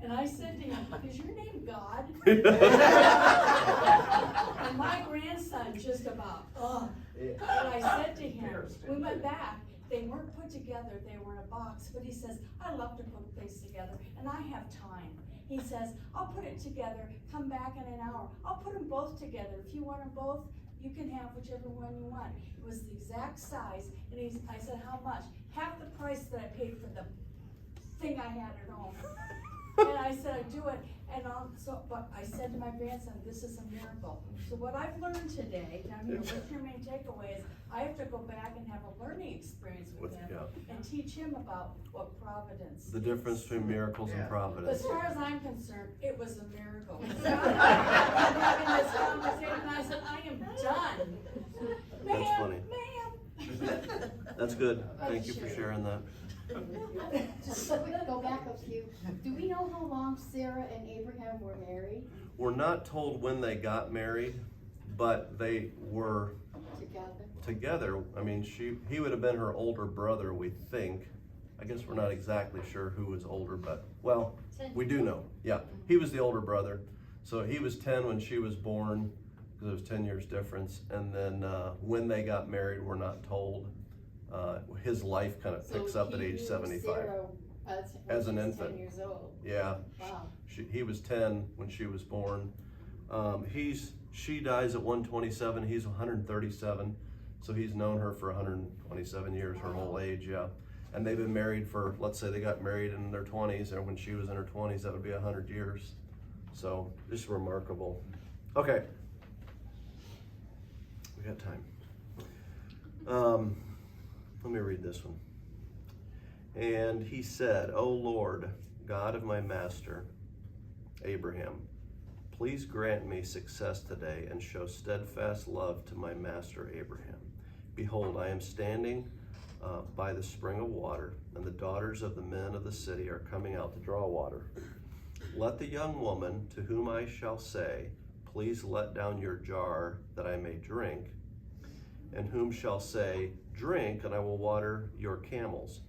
And I said to him, is your name God? And my grandson just about, ugh. And I said to him, we went back, they weren't put together, they were in a box, but he says, I love to put things together, and I have time. He says, I'll put it together, come back in an hour. I'll put them both together. If you want them both, you can have whichever one you want. It was the exact size, and I said, how much? Half the price that I paid for the thing I had at home. And I said, I do it, but I said to my grandson, this is a miracle. So what I've learned today, down here, what's your main takeaway is, I have to go back and have a learning experience with him and teach him about what providence the is. difference between miracles and Yeah. providence. As far as I'm concerned, it was a miracle. I'm having this conversation, and I said, I am done. That's funny. Ma'am. That's good, thank you for sharing that. Just so we can go back a few, do we know how long Sarah and Abraham were married We're not told when they got married, but they were together? together. I mean, he would have been her older brother, we think. I guess we're not exactly sure who was older, but, well, we do know. Yeah, he was the older brother. So he was 10 when she was born, because it was 10 years difference. And then when they got married, we're not told. His life kind of picks up at age 75. Sarah, As an when she was infant. 10 years old. Yeah, Wow. he was 10 when she was born. She dies at 127, he's 137. So he's known her for 127 years, her whole age, yeah. And they've been married for, let's say they got married in their 20s, and when she was in her 20s, that would be 100 years. So just remarkable. Okay. We got time. Let me read this one. And he said, O Lord, God of my master, Abraham, please grant me success today and show steadfast love to my master Abraham. Behold, I am standing by the spring of water, and the daughters of the men of the city are coming out to draw water. Let the young woman to whom I shall say, please let down your jar that I may drink, and whom shall say, drink, and I will water your camels.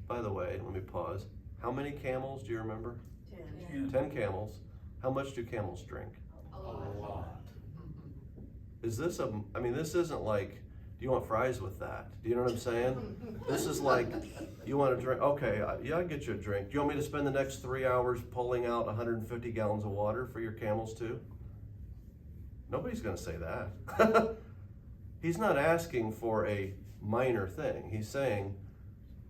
By the way, let me pause. How many camels do you remember? 10 camels. How much do camels drink? A lot. Is this this isn't like, do you want fries with that? Do you know what I'm saying? This is like, you want a drink? Okay, yeah, I get you a drink. Do you want me to spend the next 3 hours pulling out 150 gallons of water for your camels too? Nobody's gonna say that. He's not asking for a minor thing. He's saying,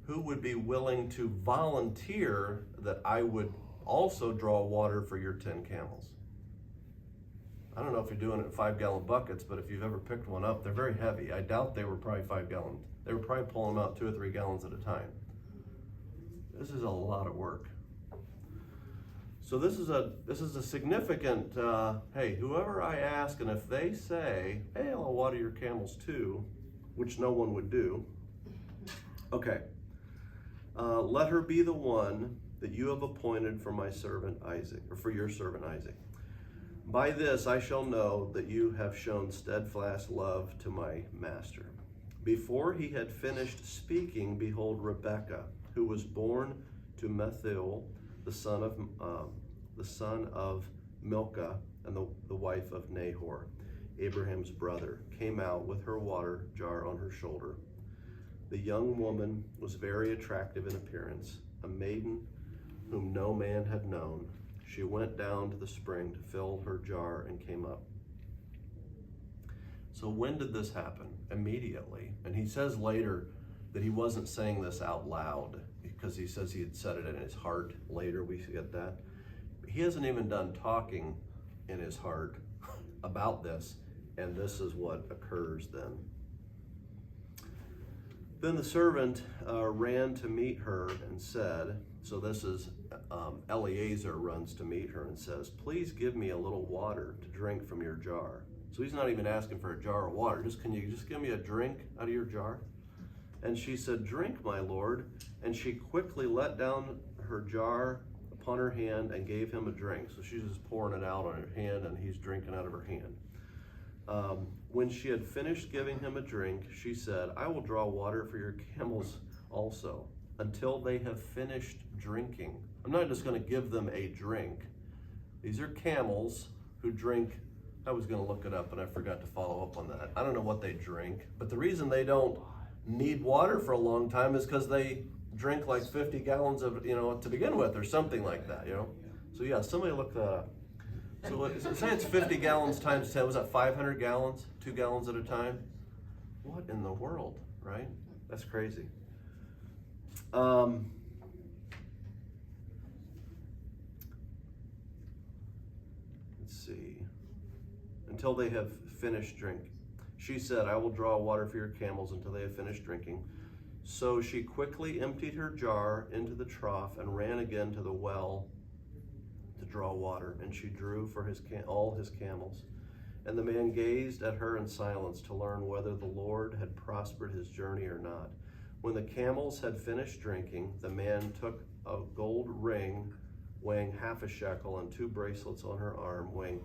who would be willing to volunteer that I would also draw water for your 10 camels? I don't know if you're doing it in 5-gallon buckets, but if you've ever picked one up, they're very heavy. I doubt they were probably 5-gallon. They were probably pulling them out 2 or 3 gallons at a time. This is a lot of work. So this is a significant, hey, whoever I ask, and if they say, hey, I'll water your camels too, which no one would do. Okay. Let her be the one that you have appointed for my servant Isaac, or for your servant Isaac. By this I shall know that you have shown steadfast love to my master. Before he had finished speaking, behold, Rebekah, who was born to Methuel, the son of the son of Milcah, and the wife of Nahor, Abraham's brother, came out with her water jar on her shoulder. The young woman was very attractive in appearance, a maiden whom no man had known. She went down to the spring to fill her jar and came up. So when did this happen? Immediately. And he says later that he wasn't saying this out loud, because he says he had said it in his heart. Later we get that. He hasn't even done talking in his heart about this, and this is what occurs then. Then the servant ran to meet her and said, so this is Eliezer runs to meet her and says, please give me a little water to drink from your jar. So he's not even asking for a jar of water. Can you just give me a drink out of your jar? And she said, drink, my lord. And she quickly let down her jar upon her hand and gave him a drink. So she's just pouring it out on her hand, and he's drinking out of her hand. When she had finished giving him a drink, she said, I will draw water for your camels also, until they have finished drinking. I'm not just going to give them a drink. These are camels who drink. I was going to look it up, and I forgot to follow up on that. I don't know what they drink, but the reason they don't need water for a long time is because they drink like 50 gallons of, to begin with, or something like that, So yeah, somebody look that up. So say it's 50 gallons times 10, was that 500 gallons? 2 gallons at a time? What in the world, right? That's crazy. Let's see. Until they have finished drinking. She said, I will draw water for your camels until they have finished drinking. So she quickly emptied her jar into the trough and ran again to the well to draw water, and she drew for all his camels. And the man gazed at her in silence to learn whether the Lord had prospered his journey or not. When the camels had finished drinking, the man took a gold ring weighing half a shekel and 2 bracelets on her arm weighing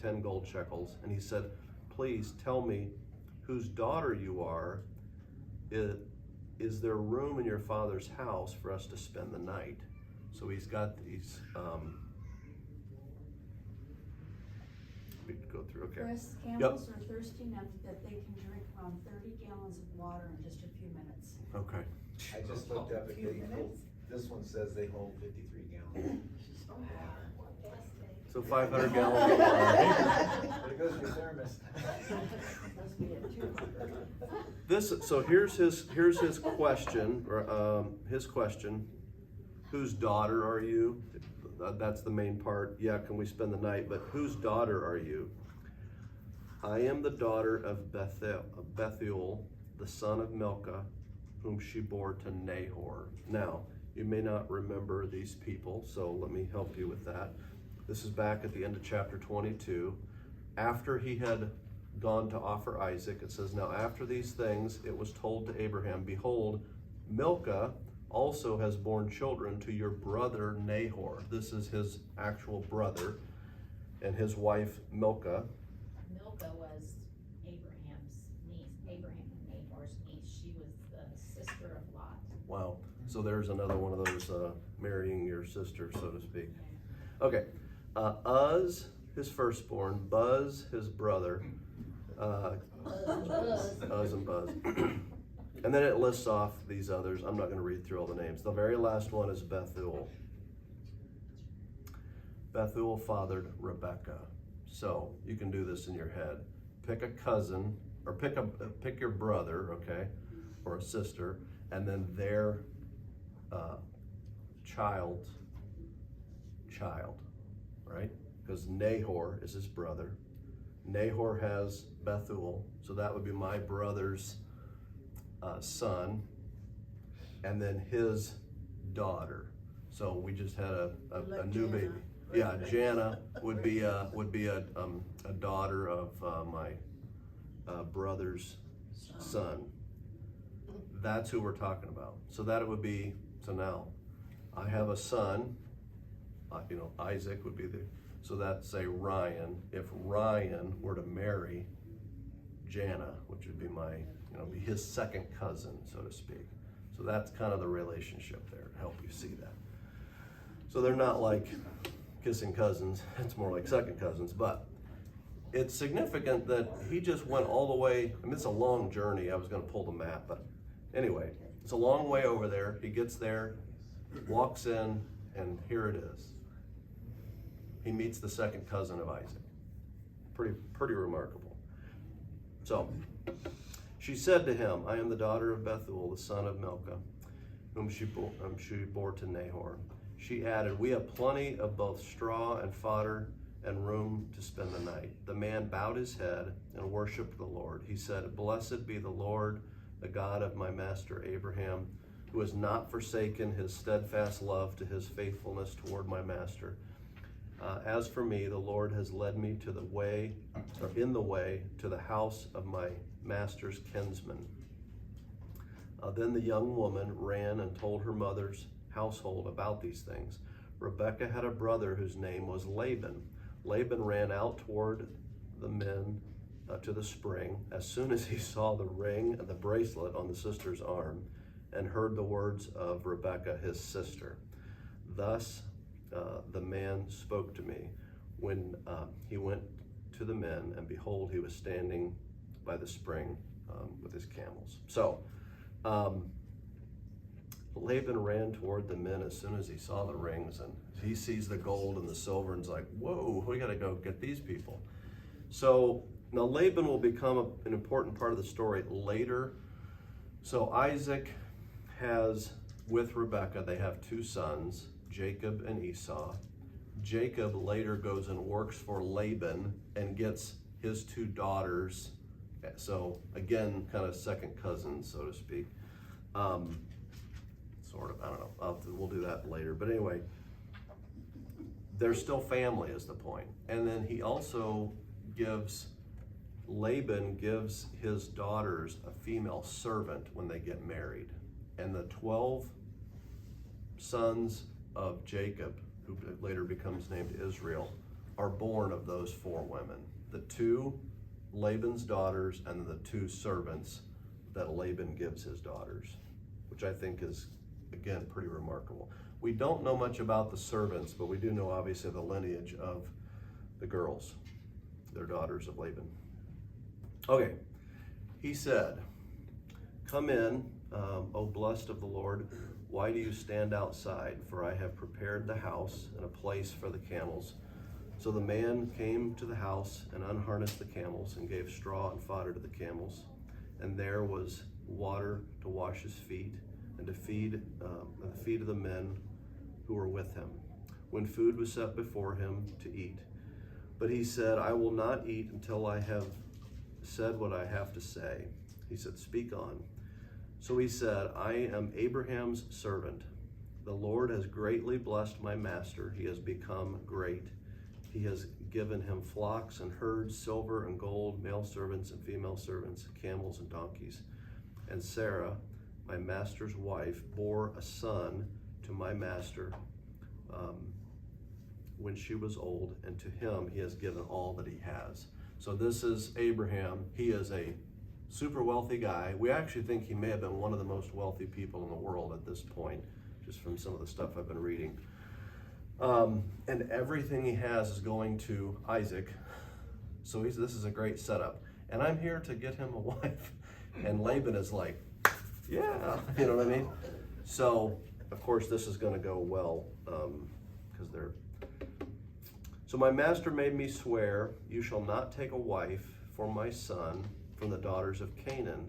10 gold shekels. And he said, please tell me whose daughter you are. Is there room in your father's house for us to spend the night? So he's got these, we could go through, okay. Chris, camels are thirsty enough that they can drink around 30 gallons of water in just a few minutes. Okay. I just looked up, this one says they hold 53 gallons. So 500 gallons of water. There goes your thermos. Must be at 200. So here's his question, or his question. Whose daughter are you? That's the main part. Yeah, can we spend the night? But whose daughter are you? I am the daughter of Bethuel, the son of Milcah, whom she bore to Nahor. Now, you may not remember these people, so let me help you with that. This is back at the end of chapter 22. After he had gone to offer Isaac, it says, now after these things, it was told to Abraham, behold, Milcah also has borne children to your brother Nahor. This is his actual brother, and his wife Milcah. Milcah was Abraham's niece, Abraham and Nahor's niece. She was the sister of Lot. Wow. So there's another one of those marrying your sister, so to speak. Okay. Uz, his firstborn. Buz, his brother. Uz and Buz. And then it lists off these others. I'm not going to read through all the names. The very last one is Bethuel. Bethuel fathered Rebekah. So you can do this in your head. Pick a cousin, or pick your brother, okay, or a sister, and then their child, right? Because Nahor is his brother. Nahor has Bethuel, so that would be my brother's son, and then his daughter. So we just had a new baby. Yeah, Jana would be a daughter of my brother's son. That's who we're talking about. So that it would be. So now, I have a son. Isaac would be so that's say Ryan. If Ryan were to marry Jana, which would be be his second cousin, so to speak. So that's kind of the relationship there to help you see that. So they're not like kissing cousins. It's more like second cousins, but it's significant that he just went all the way. I mean, it's a long journey. I was going to pull the map, but anyway, it's a long way over there. He gets there, walks in, and here it is. He meets the second cousin of Isaac. Pretty remarkable. So, she said to him, I am the daughter of Bethuel, the son of Milcah, whom she bore to Nahor. She added, we have plenty of both straw and fodder and room to spend the night. The man bowed his head and worshiped the Lord. He said, blessed be the Lord, the God of my master Abraham, who has not forsaken his steadfast love to his faithfulness toward my master. As for me, the Lord has led me to the way, or in the way, to the house of my master's kinsman. Then the young woman ran and told her mother's household about these things. Rebekah had a brother whose name was Laban. Laban ran out toward the men to the spring as soon as he saw the ring and the bracelet on the sister's arm and heard the words of Rebekah, his sister. Thus the man spoke to me when he went to the men, and behold, he was standing by the spring with his camels. So Laban ran toward the men as soon as he saw the rings, and he sees the gold and the silver and is like, whoa, we got to go get these people. So now Laban will become an important part of the story later. So Isaac has, with Rebekah, they have two sons, Jacob and Esau. Jacob later goes and works for Laban and gets his two daughters. So again, kind of second cousins, so to speak. Sort of, I don't know. We'll do that later. But anyway, they're still family is the point. And then he also Laban gives his daughters a female servant when they get married. And the 12 sons of Jacob, who later becomes named Israel, are born of those 4 women. The 2 Laban's daughters and the 2 servants that Laban gives his daughters, which I think is, again, pretty remarkable. We don't know much about the servants, but we do know obviously the lineage of the girls. They're daughters of Laban. Okay, he said, come in, O blessed of the Lord. Why do you stand outside? For I have prepared the house and a place for the camels. So the man came to the house and unharnessed the camels and gave straw and fodder to the camels. And there was water to wash his feet and to feed the feet of the men who were with him, when food was set before him to eat. But he said, I will not eat until I have said what I have to say. He said, speak on. So he said, I am Abraham's servant. The Lord has greatly blessed my master. He has become great. He has given him flocks and herds, silver and gold, male servants and female servants, camels and donkeys. And Sarah, my master's wife, bore a son to my master when she was old, and to him he has given all that he has. So this is Abraham. He is a super wealthy guy. We actually think he may have been one of the most wealthy people in the world at this point, just from some of the stuff I've been reading. And everything he has is going to Isaac. So this is a great setup. And I'm here to get him a wife. And Laban is like, yeah, you know what I mean? So, of course, this is going to go well because they're... So my master made me swear, you shall not take a wife for my son from the daughters of Canaan,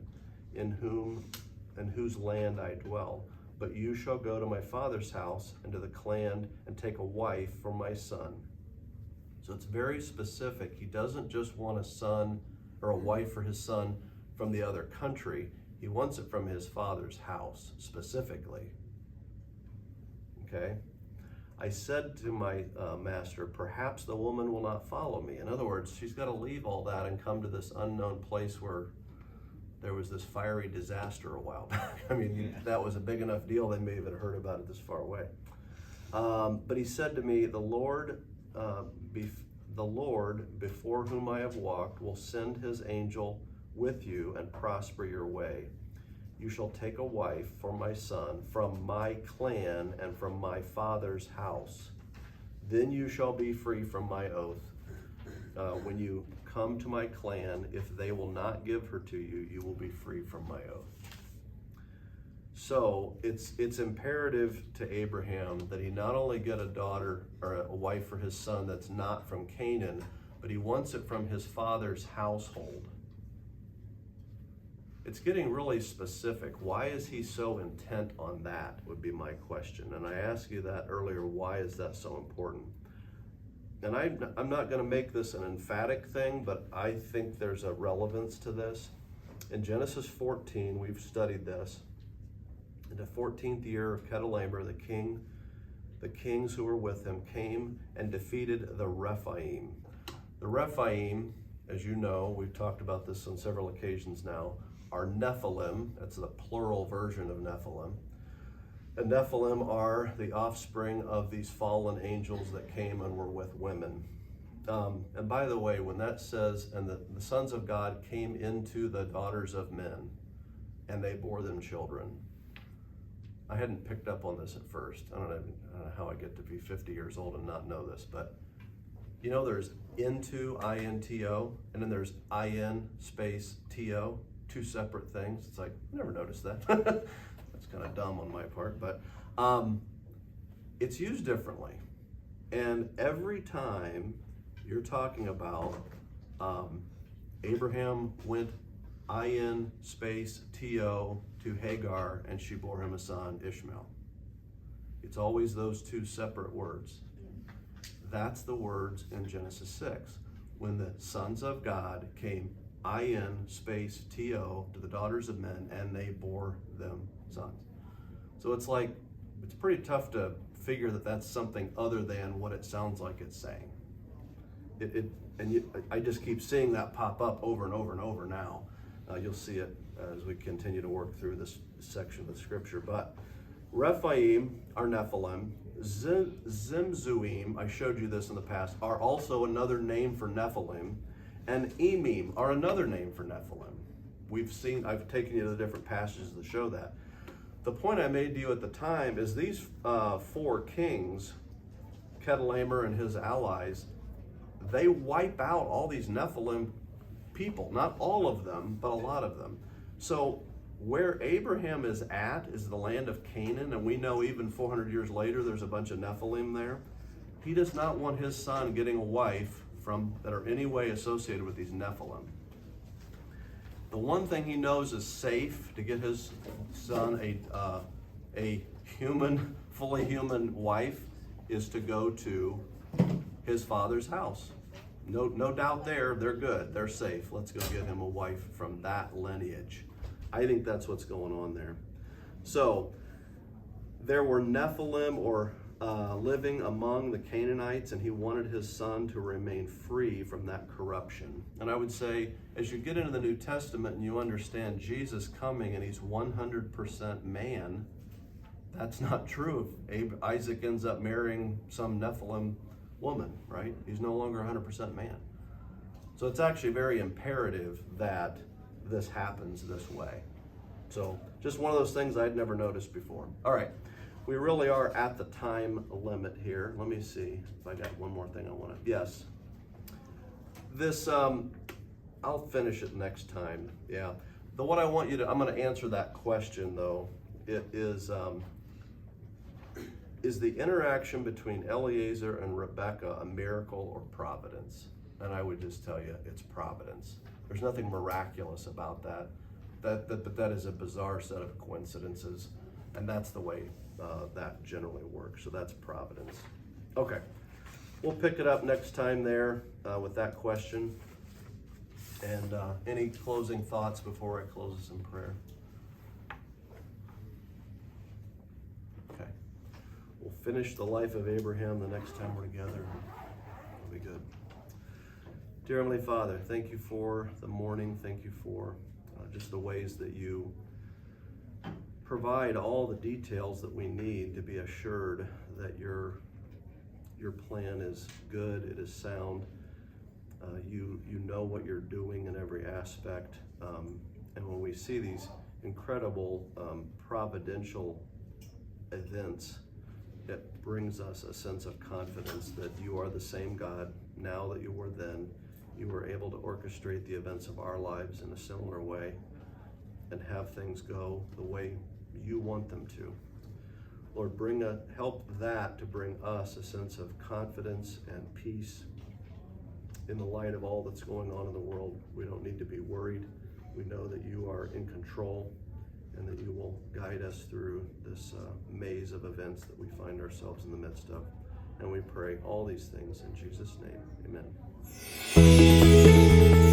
in whose land I dwell. But you shall go to my father's house and to the clan and take a wife for my son. So it's very specific. He doesn't just want a son or a wife for his son from the other country. He wants it from his father's house specifically. Okay? I said to my master, perhaps the woman will not follow me. In other words, she's got to leave all that and come to this unknown place where there was this fiery disaster a while back. I mean, that was a big enough deal, they may have even heard about it this far away. But he said to me, the Lord before whom I have walked will send his angel with you and prosper your way. You shall take a wife for my son from my clan and from my father's house. Then you shall be free from my oath. When you come to my clan, if they will not give her to you, you will be free from my oath. So it's imperative to Abraham that he not only get a daughter or a wife for his son that's not from Canaan, but he wants it from his father's household. It's getting really specific. Why is he so intent on that, would be my question. And I asked you that earlier, why is that so important? And I'm not going to make this an emphatic thing, but I think there's a relevance to this. In Genesis 14, we've studied this. In the 14th year of Chedorlaomer, the kings who were with him came and defeated the Rephaim. The Rephaim, as you know, we've talked about this on several occasions now, are Nephilim. That's the plural version of Nephilim. The Nephilim are the offspring of these fallen angels that came and were with women. And by the way, when that says, and the sons of God came into the daughters of men, and they bore them children. I hadn't picked up on this at first. I don't know how I get to be 50 years old and not know this, but you know there's into, I-N-T-O, and then there's I-N space T-O, two separate things. It's like, I never noticed that. That's kind of dumb on my part, but it's used differently. And every time you're talking about Abraham went I-N space T-O to Hagar and she bore him a son, Ishmael. It's always those two separate words. That's the words in Genesis 6. When the sons of God came I-N space T-O to the daughters of men and they bore them sons. So it's like, it's pretty tough to figure that that's something other than what it sounds like it's saying. I just keep seeing that pop up over and over and over now. You'll see it as we continue to work through this section of the scripture. But Rephaim are Nephilim. Zimzuim, I showed you this in the past, are also another name for Nephilim. And Emim are another name for Nephilim. I've taken you to the different passages to show that. The point I made to you at the time is these four kings, Chedorlaomer and his allies, they wipe out all these Nephilim people. Not all of them, but a lot of them. So where Abraham is at is the land of Canaan, and we know even 400 years later there's a bunch of Nephilim there. He does not want his son getting a wife that are any way associated with these Nephilim. The one thing he knows is safe to get his son a human, fully human wife is to go to his father's house. No doubt there, they're good, they're safe. Let's go get him a wife from that lineage. I think that's what's going on there. So there were Nephilim or living among the Canaanites, and he wanted his son to remain free from that corruption. And I would say, as you get into the New Testament and you understand Jesus coming and he's 100% man, that's not true. Isaac ends up marrying some Nephilim woman, right? He's no longer 100% man. So it's actually very imperative that this happens this way. So just one of those things I'd never noticed before. All right. We really are at the time limit here. Let me see if I got one more thing I want to. Yes. This, I'll finish it next time. Yeah. What I want you to, I'm going to answer that question though. It is the interaction between Eliezer and Rebekah a miracle or providence? And I would just tell you it's providence. There's nothing miraculous about that. But that is a bizarre set of coincidences. And that's the way that generally works. So that's providence. Okay, we'll pick it up next time there with that question. And any closing thoughts before I close this in prayer? Okay, we'll finish the life of Abraham the next time we're together. It'll be good. Dear Heavenly Father, thank you for the morning. Thank you for just the ways that you provide all the details that we need to be assured that your plan is good, it is sound. You know what you're doing in every aspect. And when we see these incredible providential events it brings us a sense of confidence that you are the same God now that you were then. You were able to orchestrate the events of our lives in a similar way and have things go the way you want them to. Lord, help that to bring us a sense of confidence and peace in the light of all that's going on in the world. We don't need to be worried. We know that you are in control and that you will guide us through this maze of events that we find ourselves in the midst of. And we pray all these things in Jesus' name. Amen.